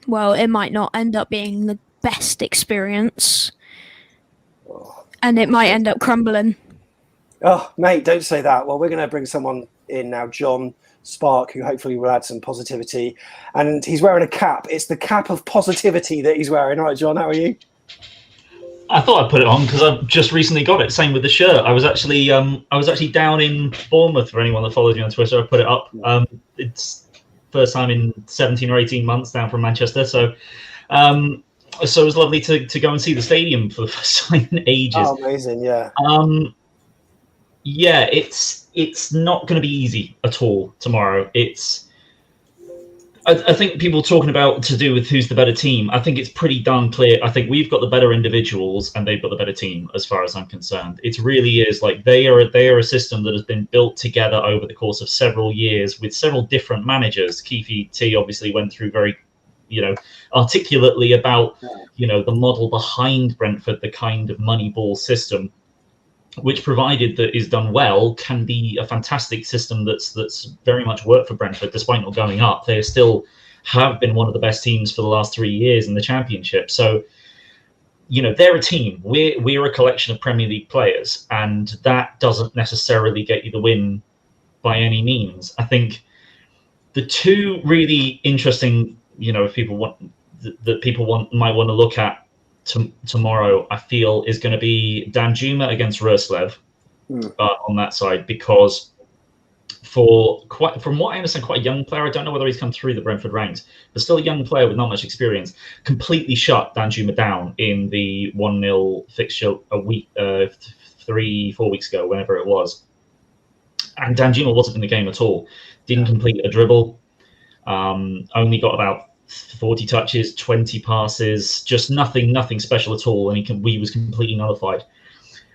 Speaker 10: well, it might not end up being the best experience, and it might end up crumbling.
Speaker 2: Oh, mate, don't say that. Well, we're going to bring someone in now, John Spark, who hopefully will add some positivity. And he's wearing a cap. It's the cap of positivity that he's wearing. All right, John, how are you?
Speaker 11: I thought I'd put it on because I've just recently got it. Same with the shirt. I was actually down in Bournemouth. For anyone that follows me on Twitter, I put it up. It's first time in 17 or 18 months down from Manchester. So it was lovely to go and see the stadium for the first time in ages.
Speaker 2: Oh, amazing, yeah.
Speaker 11: Yeah, it's not going to be easy at all tomorrow. I think people talking about to do with who's the better team. I think it's pretty darn clear. I think we've got the better individuals and they've got the better team, as far as I'm concerned. It really is like they are a system that has been built together over the course of several years with several different managers. Keefe T obviously went through very articulately about the model behind Brentford, the kind of Moneyball system, which, provided that is done well, can be a fantastic system that's very much worked for Brentford. Despite not going up, they still have been one of the best teams for the last 3 years in the Championship. So they're a team. We're a collection of Premier League players, and that doesn't necessarily get you the win by any means. I think the two really interesting if people might want to look at tomorrow, I feel, is going to be Danjuma against Roslev on that side, because from what I understand, quite a young player. I don't know whether he's come through the Brentford ranks, but still a young player with not much experience. Completely shut Danjuma down in the 1-0 fixture a week, 3-4 weeks ago, whenever it was. And Danjuma wasn't in the game at all. Didn't complete a dribble. Only got about 40 touches, 20 passes, just nothing special at all, and he was completely nullified.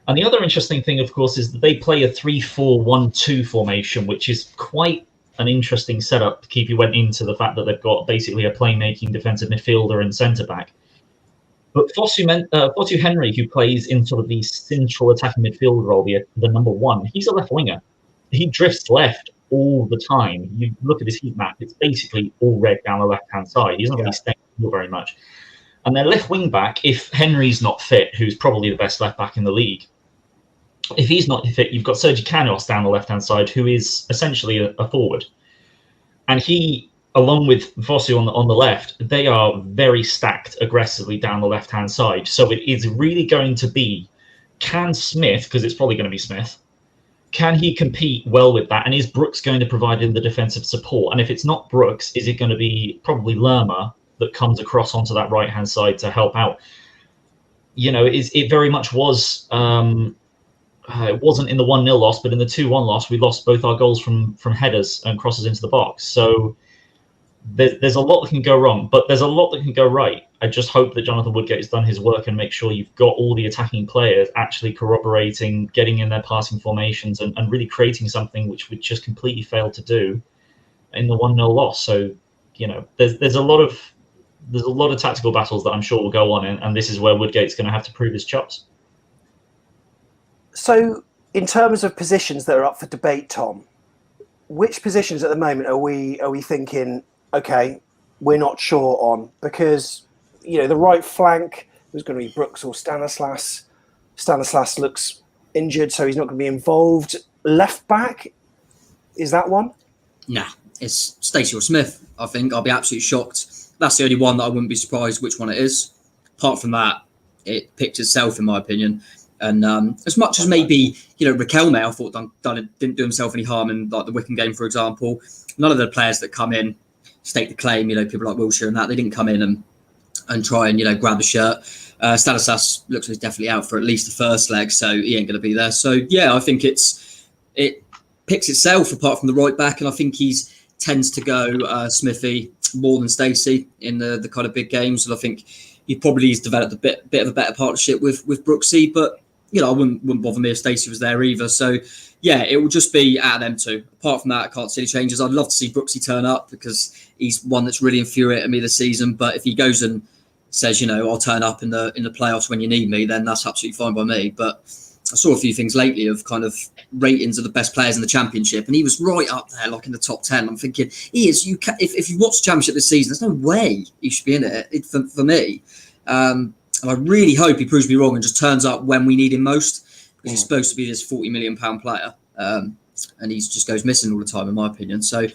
Speaker 11: And the other interesting thing, of course, is that they play a 3-4-1-2 formation, which is quite an interesting setup. Keepy went into the fact that they've got basically a playmaking defensive midfielder and centre-back. But Fosu Henry, who plays in sort of the central attacking midfield role, the number one, he's a left winger. He drifts left all the time. You look at his heat map, it's basically all red down the left-hand side. He's not really staying very much. And their left wing back, if Henry's not fit, who's probably the best left back in the league, if he's not fit, you've got Sergi Canos down the left-hand side, who is essentially a forward. And he, along with Fosu on the left, they are very stacked aggressively down the left-hand side. So it is really going to be, can Smith, because it's probably going to be Smith, can he compete well with that? And is Brooks going to provide him the defensive support? And if it's not Brooks, is it going to be probably Lerma that comes across onto that right-hand side to help out? You know, it very much was... it wasn't in the 1-0 loss, but in the 2-1 loss, we lost both our goals from headers and crosses into the box. So there's a lot that can go wrong, but there's a lot that can go right. I just hope that Jonathan Woodgate has done his work and make sure you've got all the attacking players actually corroborating, getting in their passing formations and really creating something which we just completely failed to do in the 1-0 loss. So, you know, there's a lot of tactical battles that I'm sure will go on, and this is where Woodgate's going to have to prove his chops.
Speaker 2: So, in terms of positions that are up for debate, Tom, which positions at the moment are we thinking, okay, we're not sure on? Because, you know, the right flank was going to be Brooks or Stanislas. Stanislas looks injured, so he's not going to be involved. Left back, is that one?
Speaker 4: Nah, it's Stacey or Smith, I think. I'll be absolutely shocked. That's the only one that I wouldn't be surprised which one it is. Apart from that, it picked itself, in my opinion. And as much as maybe, you know, Riquelme, I thought didn't do himself any harm in like the Wycombe game, for example. None of the players that come in stake the claim, you know, people like Wilshere and that, they didn't come in and try and, you know, grab the shirt. Stanislas looks like he's definitely out for at least the first leg, so he ain't going to be there. So, yeah, I think it picks itself apart from the right back, and I think he tends to go Smithy more than Stacey in the kind of big games. And I think he probably has developed a bit of a better partnership with Brooksy, but you know, I wouldn't bother me if Stacey was there either. So, yeah, it will just be out of them two. Apart from that, I can't see any changes. I'd love to see Brooksy turn up because he's one that's really infuriated me this season. But if he goes and says, you know, I'll turn up in the playoffs when you need me, then that's absolutely fine by me. But I saw a few things lately of kind of ratings of the best players in the Championship, and he was right up there, like in the top 10. I'm thinking, he is. If you watch the Championship this season, there's no way he should be in it for me. And I really hope he proves me wrong and just turns up when we need him most, because he's supposed to be this £40 million player, and he just goes missing all the time, in my opinion. So,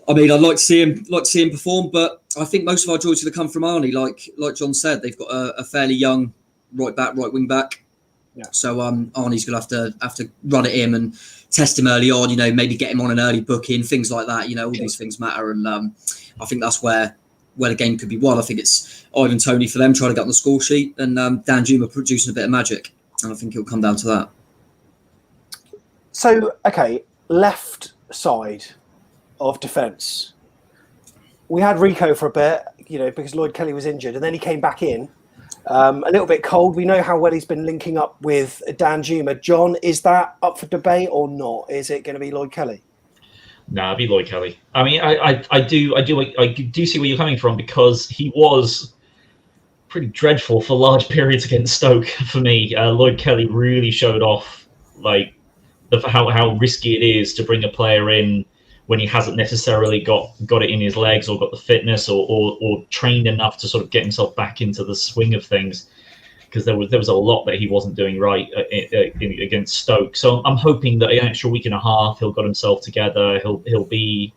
Speaker 4: I mean, I'd like to see him perform, but I think most of our joy is going to come from Arnie. Like John said, they've got a fairly young right back, right wing back. Yeah. So Arnie's going to have to run at him and test him early on. You know, maybe get him on an early booking, things like that. You know, all these things matter, and I think that's where the game could be won. I think it's Ivan Toney for them trying to get on the score sheet, and Dan Juma producing a bit of magic, and I think it'll come down to that.
Speaker 2: So, okay, left side of defence. We had Rico for a bit, you know, because Lloyd Kelly was injured, and then he came back in a little bit cold. We know how well he's been linking up with Dan Juma. John, is that up for debate or not? Is it going to be Lloyd Kelly?
Speaker 11: No, it'd be Lloyd Kelly. I mean, I do see where you're coming from, because he was pretty dreadful for large periods against Stoke for me. Lloyd Kelly really showed off like how risky it is to bring a player in when he hasn't necessarily got it in his legs or got the fitness or trained enough to sort of get himself back into the swing of things. Because there was a lot that he wasn't doing right against Stoke. So I'm hoping that an extra week and a half he'll got himself together. He'll be,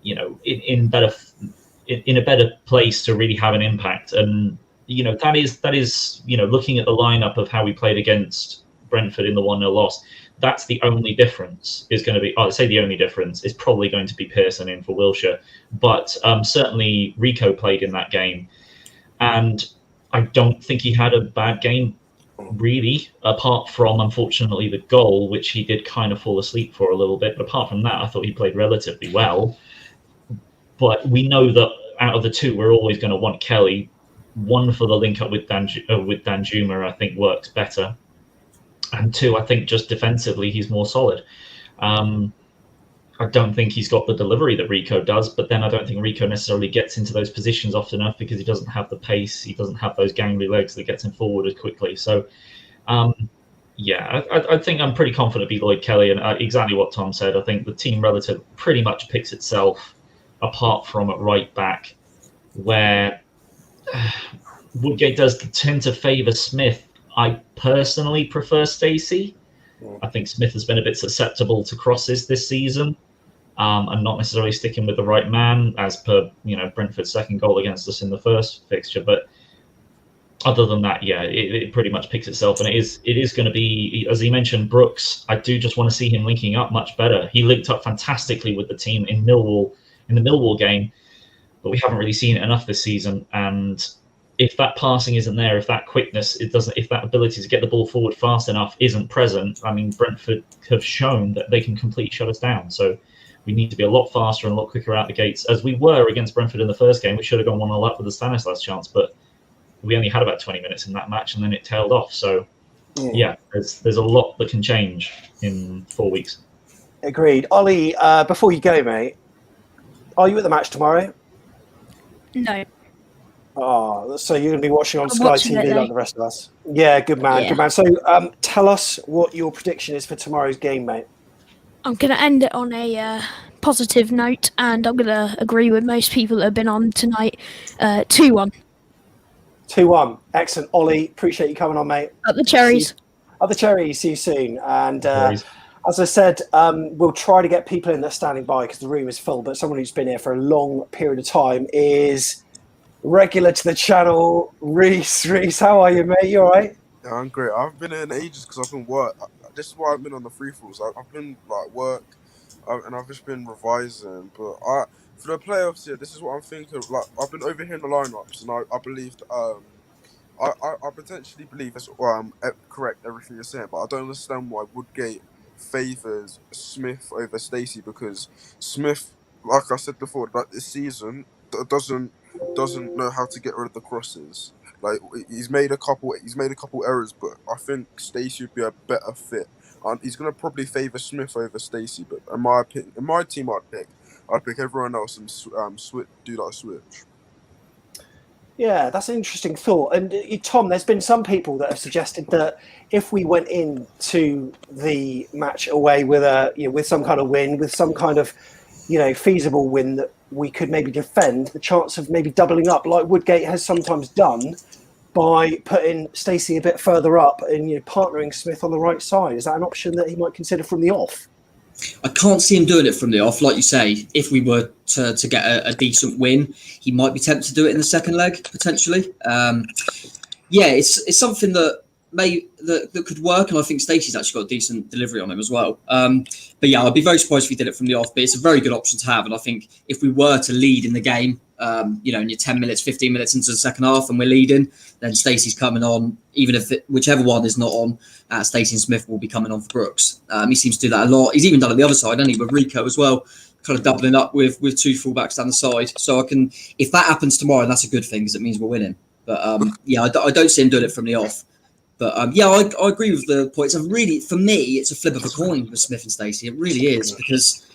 Speaker 11: you know, in a better place to really have an impact. And you know, that is you know, looking at the lineup of how we played against Brentford in the 1-0 loss, that's the only difference is going to be. I'd say the only difference is probably going to be Pearson in for Wilshere, but certainly Rico played in that game, and I don't think he had a bad game, really, apart from, unfortunately, the goal, which he did kind of fall asleep for a little bit. But apart from that, I thought he played relatively well. But we know that out of the two, we're always going to want Kelly. One for the link up with Dan Juma, I think, works better. And two, I think just defensively he's more solid. I don't think he's got the delivery that Rico does, but then I don't think Rico necessarily gets into those positions often enough because he doesn't have the pace, he doesn't have those gangly legs that gets him forward as quickly. So, I think I'm pretty confident it'll be Lloyd Kelly, and exactly what Tom said. I think the team relative pretty much picks itself, apart from at right back, where Woodgate does tend to favour Smith. I personally prefer Stacey. I think Smith has been a bit susceptible to crosses this season. And not necessarily sticking with the right man, as per Brentford's second goal against us in the first fixture. But other than that, it pretty much picks itself, and it is going to be, as he mentioned, Brooks. I do just want to see him linking up much better. He linked up fantastically with the team in the Millwall game, but we haven't really seen it enough this season. And if that passing isn't there, if that quickness if that ability to get the ball forward fast enough isn't present, I mean, Brentford have shown that they can completely shut us down. So we need to be a lot faster and a lot quicker out the gates, as we were against Brentford in the first game. We should have gone 1-0 up with the Stanislas chance, but we only had about 20 minutes in that match, and then it tailed off. So, there's a lot that can change in 4 weeks.
Speaker 2: Agreed. Ollie, before you go, mate, are you at the match tomorrow?
Speaker 10: No.
Speaker 2: Oh, so you're going to be watching on Sky TV like the rest of us? Yeah, good man, good man. So tell us what your prediction is for tomorrow's game, mate.
Speaker 10: I'm going to end it on a positive note, and I'm going to agree with most people that have been on tonight. 2-1.
Speaker 2: 2-1. Excellent. Ollie, appreciate you coming on, mate.
Speaker 10: Up the cherries.
Speaker 2: Up the cherries. See you soon. And as I said, we'll try to get people in there standing by because the room is full, but someone who's been here for a long period of time is regular to the channel, Reese. Reese, how are you, mate? You all right?
Speaker 12: Yeah, I'm great. I've been in ages because I've been work. This is why I've been on the free-falls. I've been work, and I've just been revising. But for the playoffs here, this is what I'm thinking. I've been overhearing the lineups, and I believe I potentially believe it's correct everything you're saying. But I don't understand why Woodgate favours Smith over Stacey, because Smith, like I said before, this season doesn't know how to get rid of the crosses. Like he's made a couple errors, but I think Stacey would be a better fit. And he's gonna probably favour Smith over Stacey, but in my opinion, in my team, I'd pick everyone else and do that switch.
Speaker 2: Yeah, that's an interesting thought. And Tom, there's been some people that have suggested that if we went into the match away with with some kind of win, with some kind of feasible win, that we could maybe defend the chance of maybe doubling up, like Woodgate has sometimes done, by putting Stacey a bit further up and partnering Smith on the right side. Is that an option that he might consider from the off?
Speaker 4: I can't see him doing it from the off. Like you say, if we were to get a decent win, he might be tempted to do it in the second leg, potentially. It's something that that could work, and I think Stacey's actually got a decent delivery on him as well. But yeah, I'd be very surprised if he did it from the off, but it's a very good option to have, and I think if we were to lead in the game, in your 10 minutes, 15 minutes into the second half and we're leading, then Stacey's coming on, even if whichever one is not on, Stacey and Smith will be coming on for Brooks. He seems to do that a lot. He's even done it the other side, hasn't he, with Rico as well, kind of doubling up with two fullbacks down the side. So if that happens tomorrow, that's a good thing because it means we're winning. But I don't see him doing it from the off. But I agree with the point. For me, it's a flip of a coin with Smith and Stacey. It really is, because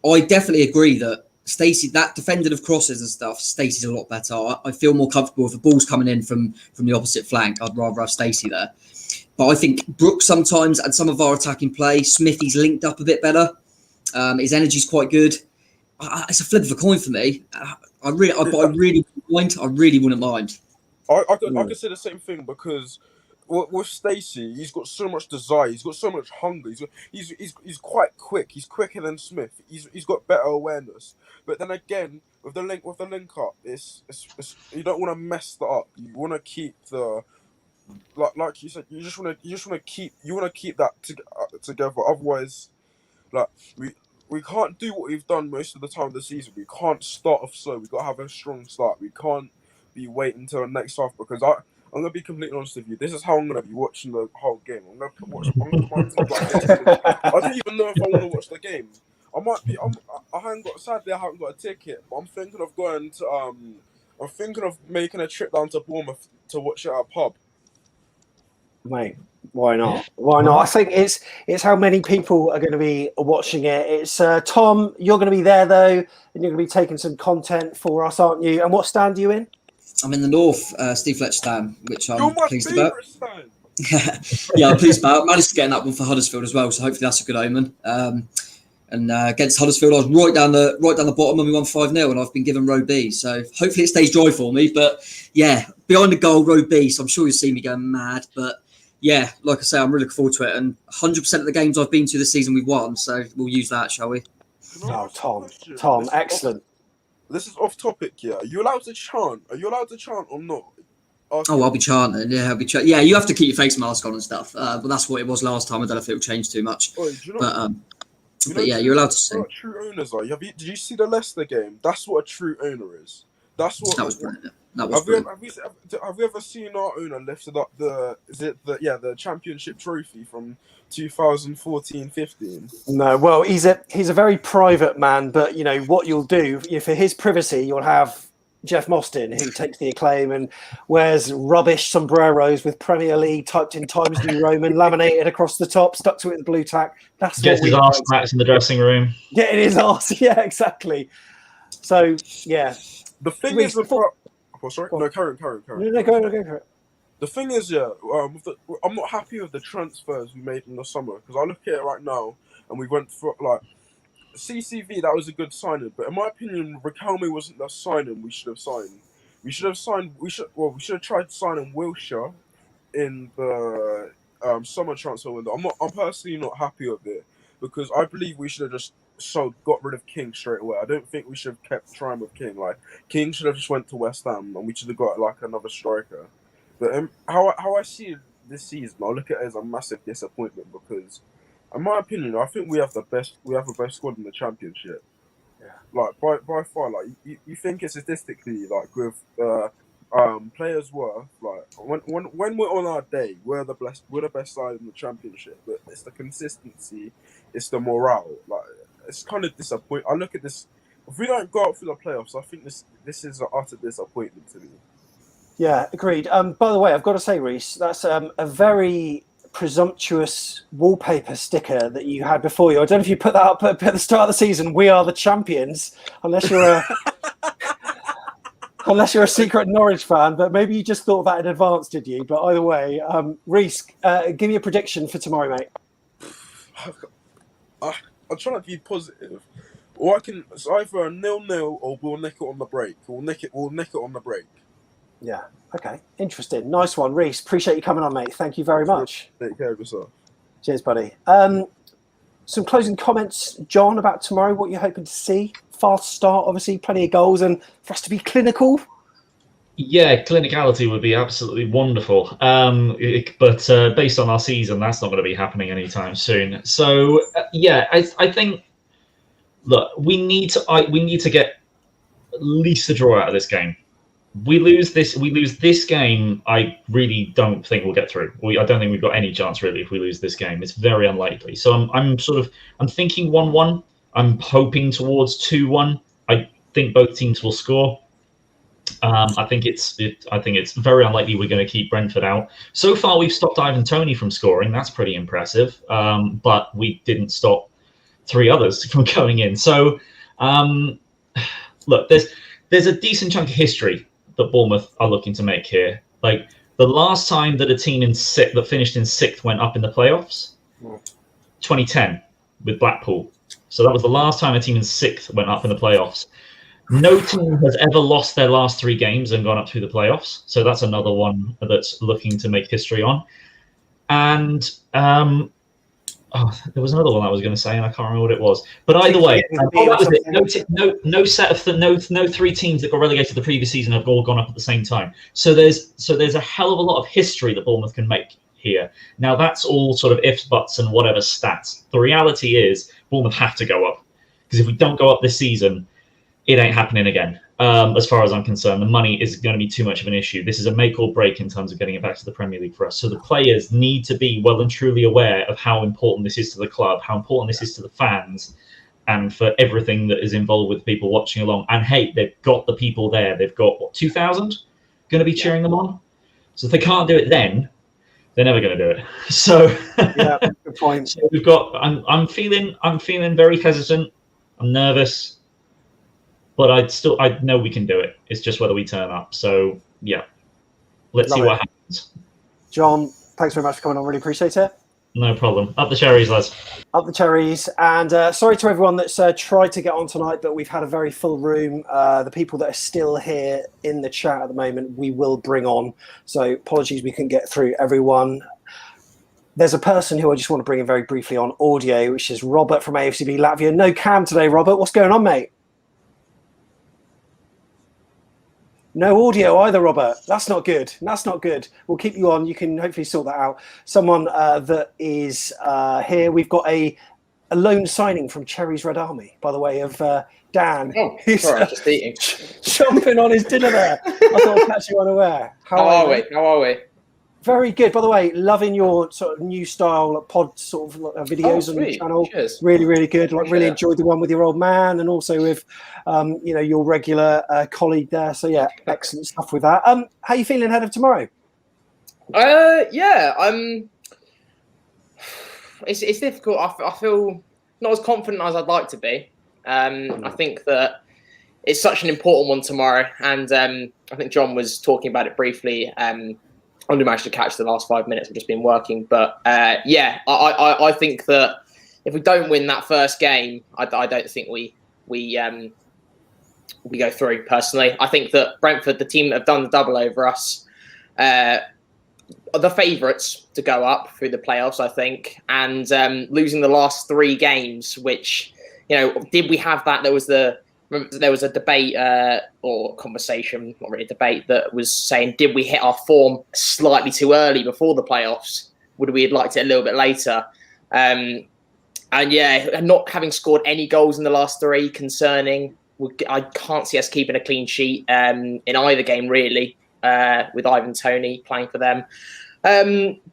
Speaker 4: I definitely agree that Stacey, that defending of crosses and stuff, Stacey's a lot better. I feel more comfortable if the ball's coming in from the opposite flank. I'd rather have Stacey there. But I think Brooks sometimes, and some of our attacking play, Smithy's linked up a bit better. His energy's quite good. It's a flip of a coin for me. I really wouldn't mind.
Speaker 12: I could say the same thing, because with Stacey, he's got so much desire. He's got so much hunger. He's quite quick. He's quicker than Smith. He's got better awareness. But then again, with the link up, it's you don't want to mess that up. You want to keep the like you said. You want to keep that together. Otherwise, we can't do what we've done most of the time of the season. We can't start off slow. We got to have a strong start. We can't be waiting until the next half, because I'm gonna be completely honest with you. This is how I'm gonna be watching the whole game. I'm gonna watch my team like this. I don't even know if I want to watch the game. Sadly, I haven't got a ticket, but I'm thinking of going to I'm thinking of making a trip down to Bournemouth to watch it at a pub.
Speaker 2: Mate, Why not? Why not? I think it's how many people are going to be watching it. It's Tom, you're going to be there though, and you're going to be taking some content for us, aren't you? And what stand are you in?
Speaker 4: I'm in the north, Steve Fletcher stand, which I'm pleased about.
Speaker 12: Stand.
Speaker 4: Yeah, I'm pleased about. Managed to get in that one for Huddersfield as well, so hopefully that's a good omen. And against Huddersfield, I was right down the bottom, and we won 5-0, and I've been given row B. So hopefully it stays dry for me. But yeah, behind the goal, row B. So I'm sure you'll see me going mad. But yeah, like I say, I'm really looking forward to it. And 100% of the games I've been to this season, we've won. So we'll use that, shall we?
Speaker 2: Oh, Tom, excellent.
Speaker 12: This is off topic. Yeah, are you allowed to chant? Are you allowed to chant or not?
Speaker 4: Okay. Oh, I'll be chanting. Yeah, I'll be chanting. Yeah, you have to keep your face mask on and stuff. But that's what it was last time. I don't know if it'll change too much. But yeah, you're allowed to sing.
Speaker 12: What true owners are. Did you see the Leicester game? That's what a true owner is. That's what.
Speaker 4: That was brilliant. Have
Speaker 12: you ever seen our owner lifted up the championship trophy from 2014-15?
Speaker 2: No, well, he's a very private man, but you know what you'll do for his privacy, you'll have Jeff Mostyn, who takes the acclaim and wears rubbish sombreros with Premier League typed in Times New Roman, laminated across the top, stuck to it with blue tack. That's
Speaker 11: gets his arse smacked in the dressing room.
Speaker 2: Getting his arse, yeah, exactly. So yeah,
Speaker 12: the thing is, sorry, no, Karen.
Speaker 2: No, go.
Speaker 12: The thing is, I'm not happy with the transfers we made in the summer because I look at it right now and we went for CCV, that was a good signing, but in my opinion, Riquelme wasn't the signing we should have signed. We should have tried signing Wilshere in the summer transfer window. I'm personally not happy with it because I believe we should have just got rid of King straight away. I don't think we should have kept trying with King. Like King should have just went to West Ham and we should have got like another striker. But how I see it this season, I look at it as a massive disappointment because, in my opinion, I think we have the best squad in the Championship. Yeah. Like by far, like you think it statistically, like with players worth, like when we're on our day, we're the best side in the Championship. But it's the consistency, it's the morale. Like it's kind of disappointing. I look at this. If we don't go out for the playoffs, I think this is an utter disappointment to me.
Speaker 2: Yeah, agreed. By the way, I've got to say, Reese, that's a very presumptuous wallpaper sticker that you had before you. I don't know if you put that up at the start of the season. We are the champions, unless you're a secret Norwich fan. But maybe you just thought that in advance, did you? But either way, Reese, give me a prediction for tomorrow, mate.
Speaker 12: I'm trying to be positive. Or it's either a 0-0 or we'll nick it on the break. We'll nick it on the break.
Speaker 2: Yeah. Okay. Interesting. Nice one, Reese. Appreciate you coming on, mate. Thank you very much.
Speaker 12: Take care of yourself.
Speaker 2: Cheers, buddy. Some closing comments, John, about tomorrow. What you're hoping to see? Fast start, obviously, plenty of goals, and for us to be clinical.
Speaker 11: Yeah, clinicality would be absolutely wonderful. But based on our season, that's not going to be happening anytime soon. So I think. Look, we need to get at least a draw out of this game. We lose this game, I really don't think we'll get through. I don't think we've got any chance really if we lose this game. It's very unlikely. So I'm thinking 1-1. I'm hoping towards 2-1. I think both teams will score. I think it's very unlikely we're going to keep Brentford out. So far, we've stopped Ivan Toney from scoring. That's pretty impressive. But we didn't stop 3 others from going in. So look, there's a decent chunk of history that Bournemouth are looking to make here. Like the last time that a team that finished in 6th went up in the playoffs, 2010 with Blackpool. So that was the last time a team in 6th went up in the playoffs. No team has ever lost their last 3 games and gone up through the playoffs. So that's another one that's looking to make history on. And there was another one I was going to say, and I can't remember what it was. But either way, that was it. No 3 teams that got relegated the previous season have all gone up at the same time. So there's a hell of a lot of history that Bournemouth can make here. Now that's all sort of ifs, buts, and whatever stats. The reality is Bournemouth have to go up because if we don't go up this season, it ain't happening again. As far as I'm concerned, the money is going to be too much of an issue. This is a make or break in terms of getting it back to the Premier League for us. So the players need to be well and truly aware of how important this is to the club, how important this is to the fans, and for everything that is involved with people watching along. And hey, they've got the people there. They've got, 2,000 going to be cheering them on? So if they can't do it then They're never going to do it. So
Speaker 2: yeah, good point.
Speaker 11: So we've got. I'm feeling very hesitant. I'm nervous, but I know we can do it. It's just whether we turn up. So yeah, let's see what happens.
Speaker 2: John, thanks very much for coming on. Really appreciate it.
Speaker 11: No problem. Up the cherries, lads.
Speaker 2: Up the cherries. And sorry to everyone that's tried to get on tonight, but we've had a very full room. The people that are still here in the chat at the moment, we will bring on. So apologies we couldn't get through everyone. There's a person who I just want to bring in very briefly on audio, which is Robert from AFCB Latvia. No Cam today, Robert. What's going on, mate? No audio either, Robert. That's not good. That's not good. We'll keep you on. You can hopefully sort that out. Someone that is here. We've got a loan signing from Cherry's Red Army, by the way, of Dan.
Speaker 13: Oh,
Speaker 2: who's
Speaker 13: sorry, just eating.
Speaker 2: Chomping on his dinner there. I thought I'd catch you unaware.
Speaker 13: How are we? How are we?
Speaker 2: Very good. By the way, loving your sort of new style pod sort of videos on the channel.
Speaker 13: Cheers.
Speaker 2: Really, really good. Like, really enjoyed the one with your old man, and also with, your regular colleague there. So yeah, excellent stuff with that. How are you feeling ahead of tomorrow?
Speaker 13: Yeah, It's difficult. I feel not as confident as I'd like to be. I think that it's such an important one tomorrow, and I think John was talking about it briefly. I only managed to catch the last 5 minutes. I've just been working, but I think that if we don't win that first game, I don't think we go through. Personally, I think that Brentford, the team that have done the double over us, are the favourites to go up through the playoffs. I think, and losing the last 3 games, which did we have that? There was a debate or conversation, not really a debate, that was saying, did we hit our form slightly too early before the playoffs? Would we have liked it a little bit later? And not having scored any goals in the last 3, concerning. I can't see us keeping a clean sheet in either game, really, with Ivan Toney playing for them.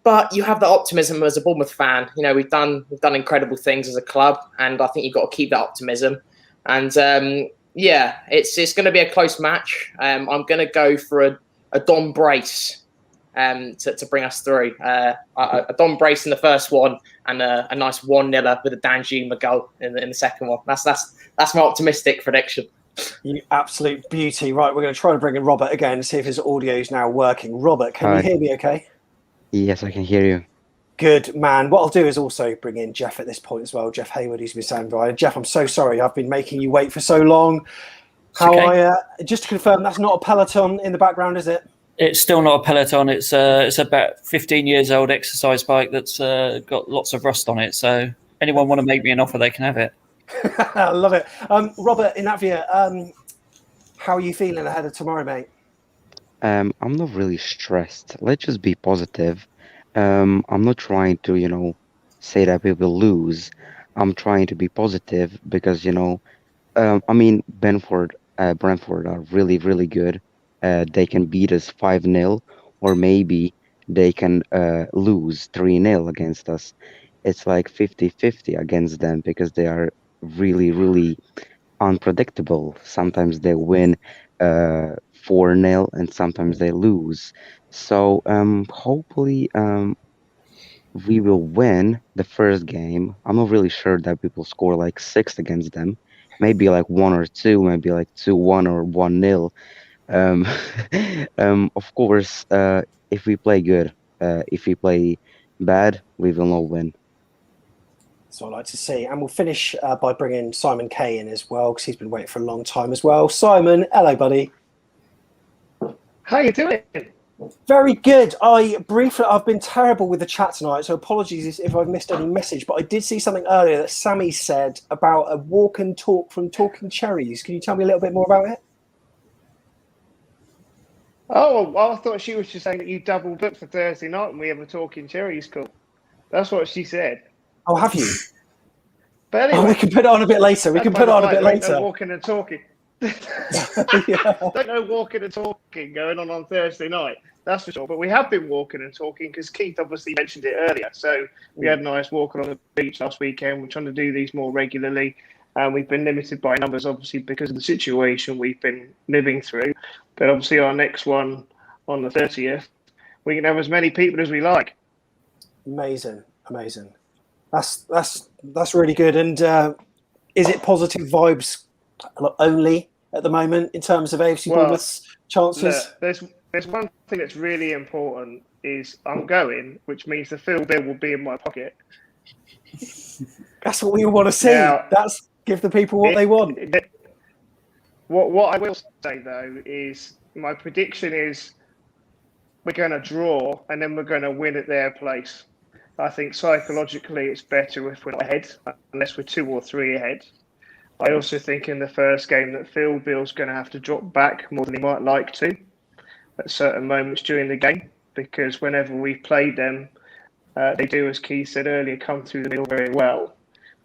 Speaker 13: But you have the optimism as a Bournemouth fan. We've done incredible things as a club, and I think you've got to keep that optimism. And it's going to be a close match. I'm going to go for a Dom brace to bring us through. A Dom brace in the first one, and a nice 1-0 with a Dan Juma goal in the second one. That's my optimistic prediction.
Speaker 2: You absolute beauty. Right, we're going to try to bring in Robert again and see if his audio is now working. Robert, can you hear me okay?
Speaker 14: Yes, I can hear you.
Speaker 2: Good man. What I'll do is also bring in Jeff at this point as well. Jeff Hayward, who's been standing by. Jeff, I'm so sorry. I've been making you wait for so long. Just to confirm, that's not a Peloton in the background, is it?
Speaker 15: It's still not a Peloton. It's about 15 years old exercise bike that's got lots of rust on it. So anyone want to make me an offer, they can have it.
Speaker 2: I love it. Robert in Latvia, how are you feeling ahead of tomorrow, mate?
Speaker 14: I'm not really stressed. Let's just be positive. I'm not trying to, say that we will lose. I'm trying to be positive because, Brentford are really, really good. They can beat us 5-0, or maybe they can lose 3-0 against us. It's like 50-50 against them because they are really, really unpredictable. Sometimes they win 4-0 and sometimes they lose. So hopefully we will win the first game. I'm not really sure that we will score like 6 against them. Maybe like 1 or 2, maybe like 2-1 or 1-0. Of course, if we play good, if we play bad, we will not win.
Speaker 2: That's what I like to see. And we'll finish by bringing Simon Kay in as well, because he's been waiting for a long time as well. Simon, hello, buddy.
Speaker 16: How you doing?
Speaker 2: Very good. I've been terrible with the chat tonight, so apologies if I've missed any message, but I did see something earlier that Sammy said about a walk and talk from Talking Cherries. Can you tell me a little bit more about it?
Speaker 16: Oh, well, I thought she was just saying that you double booked for Thursday night and we have a Talking Cherries call. That's what she said.
Speaker 2: Oh, have you?
Speaker 16: But anyway,
Speaker 2: we can put it on a bit later. We can put it on a bit later.
Speaker 16: Walking and talking. Don't know walking and talking going on Thursday night, that's for sure. But we have been walking and talking because Keith obviously mentioned it earlier. So we had a nice walk on the beach last weekend. We're trying to do these more regularly. And we've been limited by numbers, obviously, because of the situation we've been living through. But obviously our next one on the 30th, we can have as many people as we like.
Speaker 2: Amazing. That's really good. And is it positive vibes only at the moment in terms of AFC Bournemouth's chances?
Speaker 16: Look, there's one thing that's really important is I'm going, which means the Phil bill will be in my pocket.
Speaker 2: That's what we all want to see.
Speaker 16: Now,
Speaker 2: that's give the people what they want.
Speaker 16: What I will say though is my prediction is we're going to draw and then we're going to win at their place. I think psychologically it's better if we're not ahead, unless we're 2 or 3 ahead. I also think in the first game that Phil Bill's going to have to drop back more than he might like to at certain moments during the game, because whenever we've played them, they do, as Keith said earlier, come through the middle very well.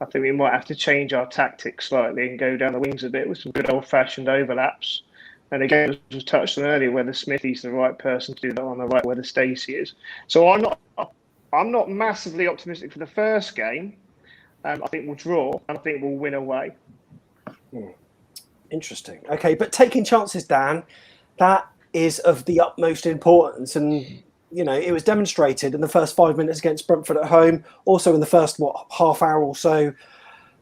Speaker 16: I think we might have to change our tactics slightly and go down the wings a bit with some good old-fashioned overlaps. And again, as was touched on earlier, whether Smithy's the right person to do that on the right, whether Stacey is. So I'm not massively optimistic for the first game. I think we'll draw, and I think we'll win away.
Speaker 2: Interesting. Okay, but taking chances, Dan, that is of the utmost importance. And, you know, it was demonstrated in the first 5 minutes against Brentford at home, also in the first, half hour or so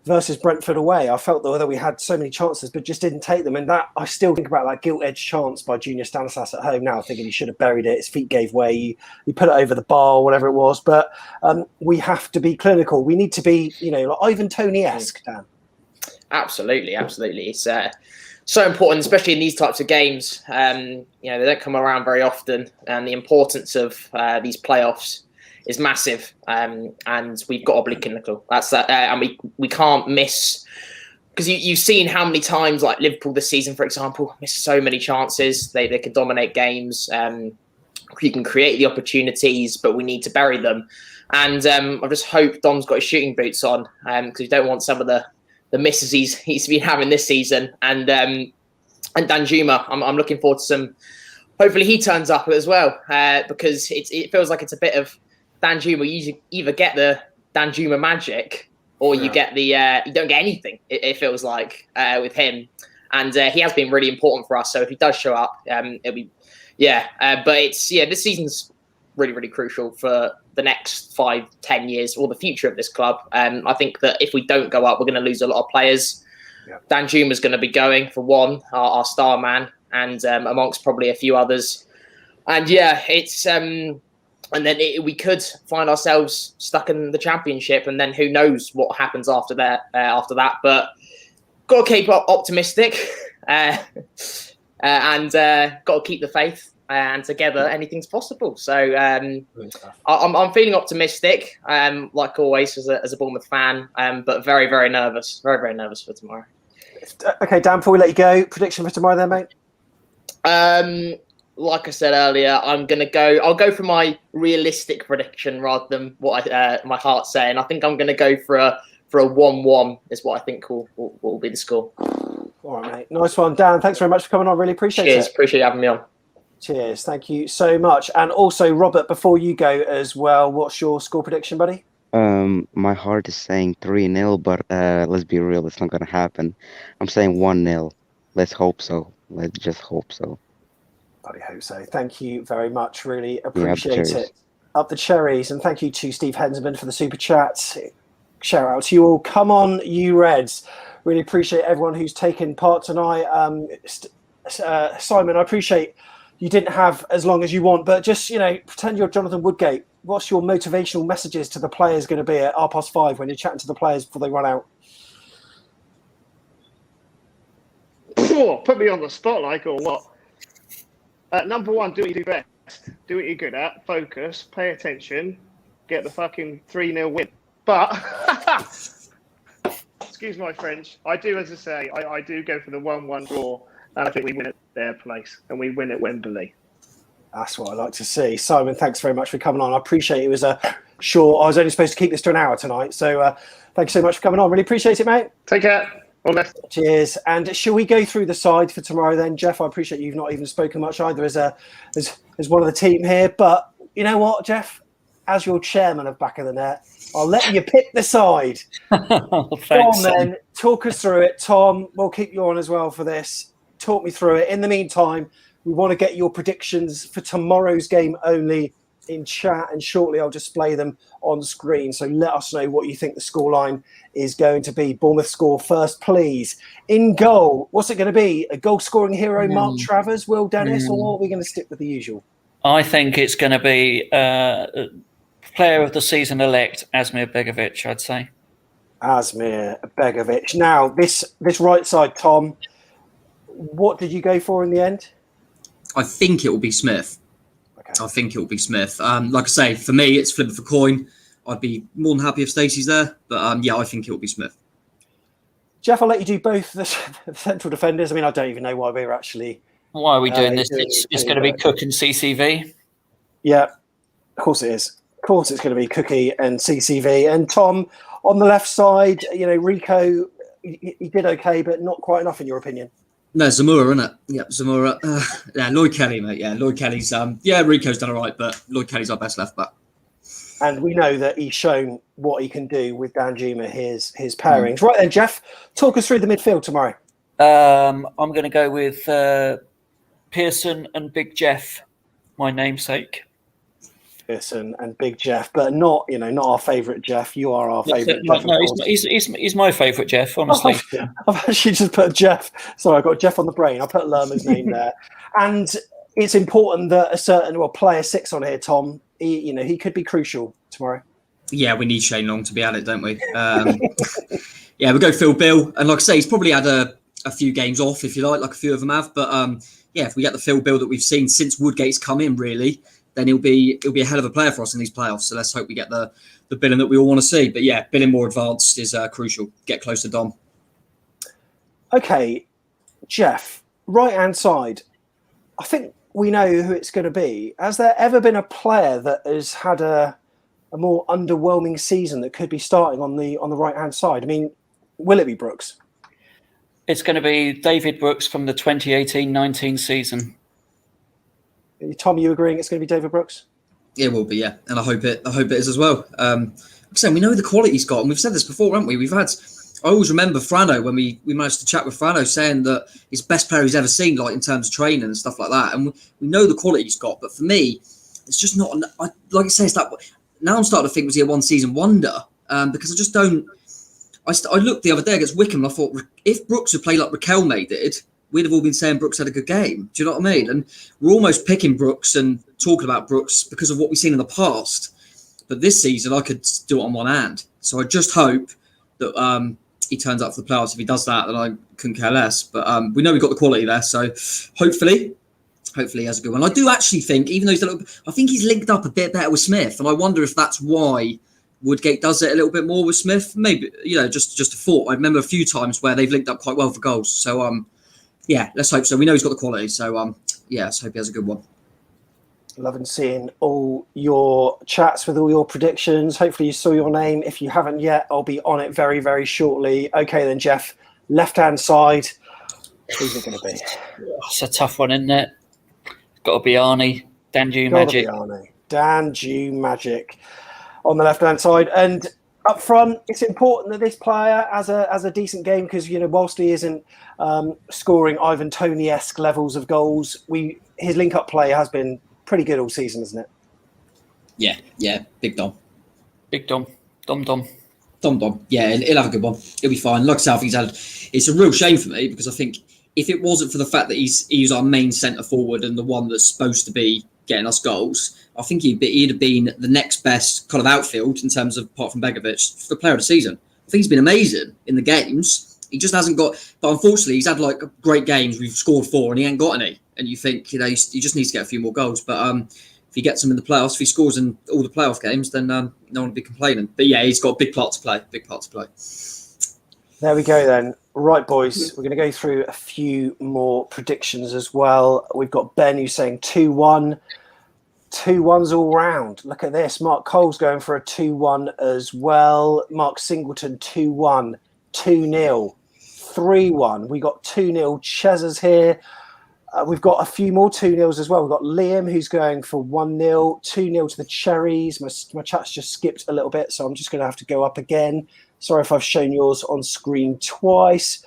Speaker 2: versus Brentford away. I felt that we had so many chances, but just didn't take them. And that I still think about that gilt-edged chance by Junior Stanislas at home now, thinking he should have buried it. His feet gave way. He put it over the bar or whatever it was. But we have to be clinical. We need to be, you know, like Ivan Toney-esque, Dan.
Speaker 13: Absolutely. It's so important, especially in these types of games. You know, they don't come around very often, and the importance of these playoffs is massive. And we've got to be clinical. That's that, and we can't miss, because you've seen how many times, like Liverpool this season, for example, missed so many chances. They can dominate games. You can create the opportunities, but we need to bury them. And I just hope Dom's got his shooting boots on, because you don't want some of the misses he's been having this season. And Danjuma, I'm looking forward to some. Hopefully he turns up as well, because it feels like it's a bit of Danjuma. You either get the Danjuma magic, or you get the you don't get anything. It feels like with him, and he has been really important for us. So if he does show up, it'll be But it's this season's really, really crucial for the next 5-10 years, or the future of this club. I think that if we don't go up, we're going to lose a lot of players. Danjuma's going to be going for one, our star man, and amongst probably a few others. And it's and then we could find ourselves stuck in the Championship, and then who knows what happens after that. But got to keep optimistic, and got to keep the faith. And together, anything's possible. So I'm feeling optimistic, like always as a Bournemouth fan, but very, very nervous. Very, very nervous for tomorrow.
Speaker 2: Okay, Dan, before we let you go, prediction for tomorrow then, mate?
Speaker 13: Like I said earlier, I'll go for my realistic prediction rather than what my heart's saying. I think I'm going to go for a 1-1 is what I think will be the score.
Speaker 2: All right, mate. Nice one. Dan, thanks very much for coming on. Really appreciate it.
Speaker 13: Cheers. Appreciate you having me on.
Speaker 2: Cheers. Thank you so much. And also, Robert, before you go as well, what's your score prediction, buddy?
Speaker 14: My heart is saying 3-0, but let's be real, it's not going to happen. I'm saying 1-0. Let's hope so. Let's just hope so.
Speaker 2: I hope so. Thank you very much. Really appreciate it. Up the cherries. And thank you to Steve Hensman for the super chat. Shout out to you all. Come on, you Reds. Really appreciate everyone who's taken part tonight. Simon, I appreciate you didn't have as long as you want, but just, pretend you're Jonathan Woodgate. What's your motivational messages to the players going to be at 5:30 when you're chatting to the players before they run out?
Speaker 16: Put me on the spot, or what? Number one, do what you do best. Do what you're good at. Focus. Pay attention. Get the fucking 3-0 win. But, excuse my French, I do, as I say, I do go for the 1-1 draw. And I think we win at their place, and we win at Wembley.
Speaker 2: That's what I like to see. Simon, thanks very much for coming on. I appreciate it was short. I was only supposed to keep this to an hour tonight. So thanks so much for coming on. Really appreciate it, mate.
Speaker 16: Take care. All the best.
Speaker 2: Cheers. And shall we go through the side for tomorrow then? Jeff, I appreciate you've not even spoken much either as one of the team here. But you know what, Jeff? As your chairman of Back of the Net, I'll let you pick the side.
Speaker 15: Thanks,
Speaker 2: Go on then. Talk us through it. Tom, we'll keep you on as well for this. Talk me through it. In the meantime, we want to get your predictions for tomorrow's game only. in chat, and shortly I'll display them on screen. So let us know what you think the scoreline is going to be. Bournemouth score first, please. In goal, what's it going to be? A goal-scoring hero, Mark Travers, Will Dennis, or are we going to stick with the usual?
Speaker 15: I think it's going to be player of the season elect, Asmir Begovic, I'd say.
Speaker 2: Asmir Begovic. Now, this right side, Tom, what did you go for in the end?
Speaker 4: I think it will be Smith. Okay. I think it will be Smith. Like I say, for me, it's flip of a coin. I'd be more than happy if Stacey's there. But yeah, I think it will be Smith.
Speaker 2: Jeff, I'll let you do both the central defenders. I mean, I don't even know why we're actually...
Speaker 15: Why are we doing this? It's going to be Cook and CCV.
Speaker 2: Yeah, of course it is. Of course it's going to be Cookie and CCV. And Tom, on the left side, Rico, he did okay, but not quite enough in your opinion.
Speaker 4: No, Zamora, isn't it? Yeah, Zamora. Yeah, Lloyd Kelly, mate. Yeah, Lloyd Kelly's... Rico's done all right, but Lloyd Kelly's our best left back.
Speaker 2: And we know that he's shown what he can do with Danjuma, his pairings. Right then, Jeff, talk us through the midfield tomorrow.
Speaker 15: I'm going to go with Pearson and Big Jeff, my namesake.
Speaker 2: Pearson and Big Jeff, but not our favourite Jeff. You are our favourite Jeff.
Speaker 15: No, he's my favourite Jeff, honestly.
Speaker 2: I've actually just put Jeff. Sorry, I got Jeff on the brain. I put Lerma's name there. And it's important that a certain player 6 on here, Tom, he could be crucial tomorrow.
Speaker 4: Yeah, we need Shane Long to be at it, don't we? Yeah, we'll go Phil Bill. And like I say, he's probably had a few games off, if you like a few of them have. But yeah, if we get the Phil Bill that we've seen since Woodgate's come in, really, then he'll be a hell of a player for us in these playoffs. So let's hope we get the billing that we all want to see. But yeah, billing more advanced is crucial. Get close to Dom.
Speaker 2: Okay, Jeff, right-hand side. I think we know who it's going to be. Has there ever been a player that has had a more underwhelming season that could be starting on the right-hand side? I mean, will it be Brooks?
Speaker 15: It's going to be David Brooks from the 2018-19 season.
Speaker 2: Tom, you agreeing it's going to be David Brooks?
Speaker 4: It will be, yeah, and I hope it is as well. Like I said, we know the quality he's got, and we've said this before, haven't we? I always remember Frano when we managed to chat with Frano saying that he's the best player he's ever seen, like in terms of training and stuff like that. And we know the quality he's got, but for me, it's just not. Like I say, it's that. Now I'm starting to think was he a one-season wonder? Because I just don't. I looked the other day against Wickham and I thought if Brooks had played like Riquelme did, we'd have all been saying Brooks had a good game. Do you know what I mean? And we're almost picking Brooks and talking about Brooks because of what we've seen in the past. But this season, I could do it on one hand. So I just hope that he turns up for the playoffs. If he does that, then I couldn't care less. But we know we've got the quality there. So hopefully he has a good one. I do actually think, even though I think he's linked up a bit better with Smith. And I wonder if that's why Woodgate does it a little bit more with Smith. Maybe, just a thought. I remember a few times where they've linked up quite well for goals. So, yeah, let's hope so. We know he's got the quality. So, yeah, let's hope he has a good one.
Speaker 2: Loving seeing all your chats with all your predictions. Hopefully you saw your name. If you haven't yet, I'll be on it very, very shortly. Okay, then, Jeff, left-hand side. Who's it going to be?
Speaker 15: It's a tough one, isn't it? It's got to be Arnie. Danju Magic.
Speaker 2: Danju Magic on the left-hand side. And up front, it's important that this player has a decent game because, whilst he isn't scoring Ivan Toney-esque levels of goals, his link-up play has been pretty good all season, isn't it?
Speaker 4: Yeah. Big Dom. Dom. Yeah, he'll have a good one. He'll be fine. Like I said, it's a real shame for me because I think if it wasn't for the fact that he's our main centre forward and the one that's supposed to be getting us goals, I think he'd have been the next best kind of outfield in terms of, apart from Begovic, for the player of the season. I think he's been amazing in the games. He just hasn't got, but unfortunately, he's had great games. We've scored 4 and he ain't got any. And you think, he just needs to get a few more goals. But if he gets them in the playoffs, if he scores in all the playoff games, then no one will be complaining. But yeah, he's got a big part to play.
Speaker 2: There we go then. Right, boys, we're going to go through a few more predictions as well. We've got Ben who's saying 2-1. 2-1s all round. Look at this. Mark Cole's going for a 2-1 as well. Mark Singleton 2-1, 2-0, 3-1. We got 2-0. Chez's here. We've got a few more 2-0s as well. We've got Liam who's going for 1-0, 2-0 to the Cherries. My chat's just skipped a little bit, so I'm just going to have to go up again. Sorry if I've shown yours on screen twice.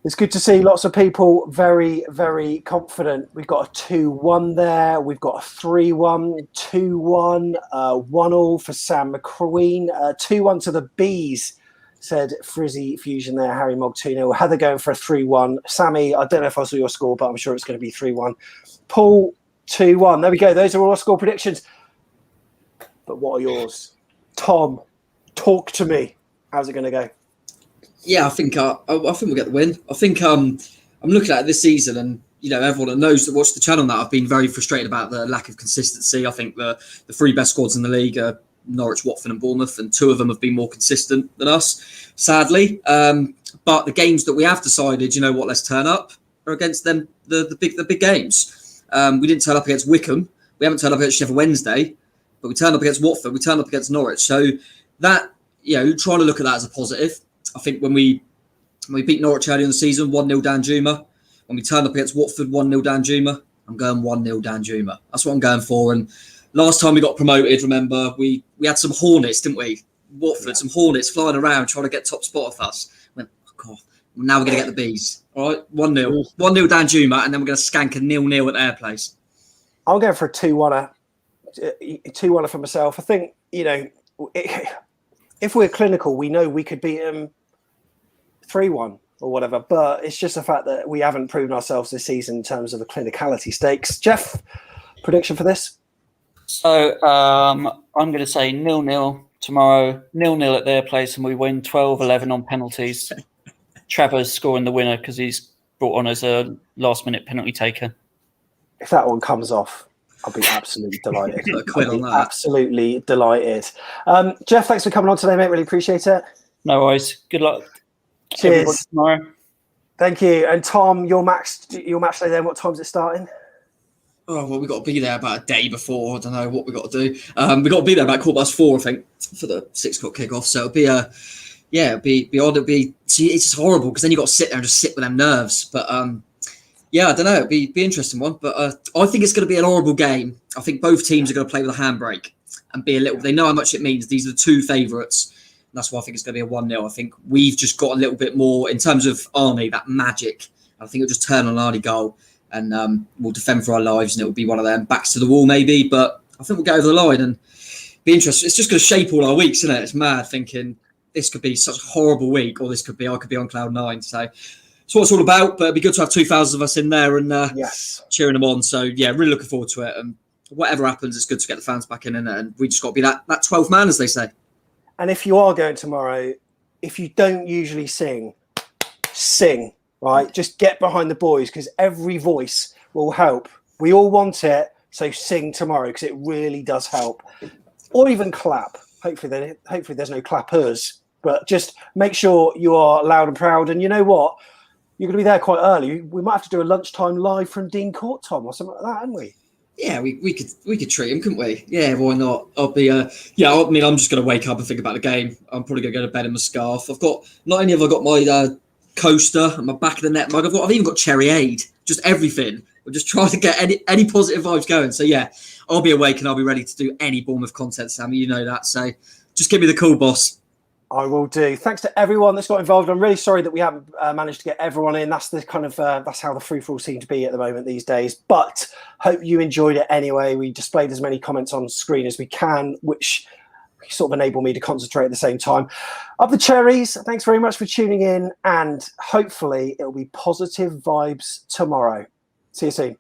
Speaker 2: It's good to see lots of people very, very confident. We've got a 2-1 there. We've got a 3-1, 2-1, 1-1 for Sam McQueen. 2-1 to the Bees, said Frizzy Fusion there. Harry Mogg 2-0. Heather going for a 3-1. Sammy, I don't know if I saw your score, but I'm sure it's going to be 3-1. Paul, 2-1. There we go. Those are all our score predictions. But what are yours? Tom, talk to me. How's it going to go?
Speaker 4: Yeah, I think we'll get the win. I think I'm looking at it this season, and everyone that knows that watched the channel now, I've been very frustrated about the lack of consistency. I think the three best squads in the league are Norwich, Watford, and Bournemouth, and two of them have been more consistent than us, sadly. But the games that we have decided, let's turn up, are against them the big games. We didn't turn up against Wickham. We haven't turned up against Sheffield Wednesday, but we turned up against Watford. We turned up against Norwich. So that trying to look at that as a positive. I think when we beat Norwich early in the season, 1-0 Danjuma. When we turned up against Watford, 1-0 Danjuma. I'm going 1-0 Danjuma. That's what I'm going for. And last time we got promoted, remember, we had some Hornets, didn't we? Watford, some Hornets flying around trying to get top spot off us. I went, oh God, now we're going to get the Bees. All right, 1-0. 1-0 Danjuma, and then we're going to skank a 0-0 at their place.
Speaker 2: I'm going for a 2-1 for myself. I think, if we're clinical, we know we could beat them 3-1 or whatever, but it's just the fact that we haven't proven ourselves this season in terms of the clinicality stakes. Jeff, prediction for this?
Speaker 15: So I'm going to say 0-0 tomorrow, 0-0 at their place, and we win 12-11 on penalties. Trevor's scoring the winner because he's brought on as a last-minute penalty taker.
Speaker 2: If that one comes off, I'll be absolutely delighted. Absolutely delighted. Jeff, thanks for coming on today, mate. Really appreciate it.
Speaker 15: No worries. Good luck.
Speaker 2: Cheers.
Speaker 15: Tomorrow.
Speaker 2: Thank you. And Tom, your match day then, what time's it starting?
Speaker 4: Oh, well, we've got to be there about a day before. I don't know what we've got to do. We've got to be there about 4:15, I think, for the 6 o'clock kickoff. So it'll be it'll be odd. It's just horrible because then you've got to sit there and just sit with them nerves. But I don't know. It'll be an interesting one. But I think it's going to be an horrible game. I think both teams are going to play with a handbrake and be they know how much it means. These are the two favourites. That's why I think it's going to be a 1-0. I think we've just got a little bit more in terms of Arnie, that magic. I think it'll just turn on an Arnie goal and we'll defend for our lives and it'll be one of them backs to the wall maybe. But I think we'll get over the line and be interesting. It's just going to shape all our weeks, isn't it? It's mad thinking this could be such a horrible week or I could be on cloud 9. So that's what it's all about. But it'd be good to have 2,000 of us in there and cheering them on. So, yeah, really looking forward to it. And whatever happens, it's good to get the fans back in and we just got to be that 12th man, as they say.
Speaker 2: And if you are going tomorrow, if you don't usually sing, right? Just get behind the boys because every voice will help. We all want it, so sing tomorrow because it really does help. Or even clap. Hopefully there's no clappers, but just make sure you are loud and proud. And you know what? You're going to be there quite early. We might have to do a lunchtime live from Dean Court, Tom, or something like that, haven't we?
Speaker 4: Yeah, we could treat him, couldn't we? Yeah, why not? I'll be I'm just going to wake up and think about the game. I'm probably going to go to bed in my scarf. Not only have I got my coaster and my back of the net mug, I've even got Cherry Aid, just everything. We're just trying to get any positive vibes going. So yeah, I'll be awake and I'll be ready to do any Bournemouth content, Sammy. You know that. So just give me the call, boss.
Speaker 2: I will do. Thanks to everyone that's got involved. I'm really sorry that we haven't managed to get everyone in. That's the kind of that's how the free-for-all seem to be at the moment these days. But hope you enjoyed it anyway. We displayed as many comments on screen as we can, which sort of enable me to concentrate at the same time. Up the cherries. Thanks very much for tuning in, and hopefully it'll be positive vibes tomorrow. See you soon.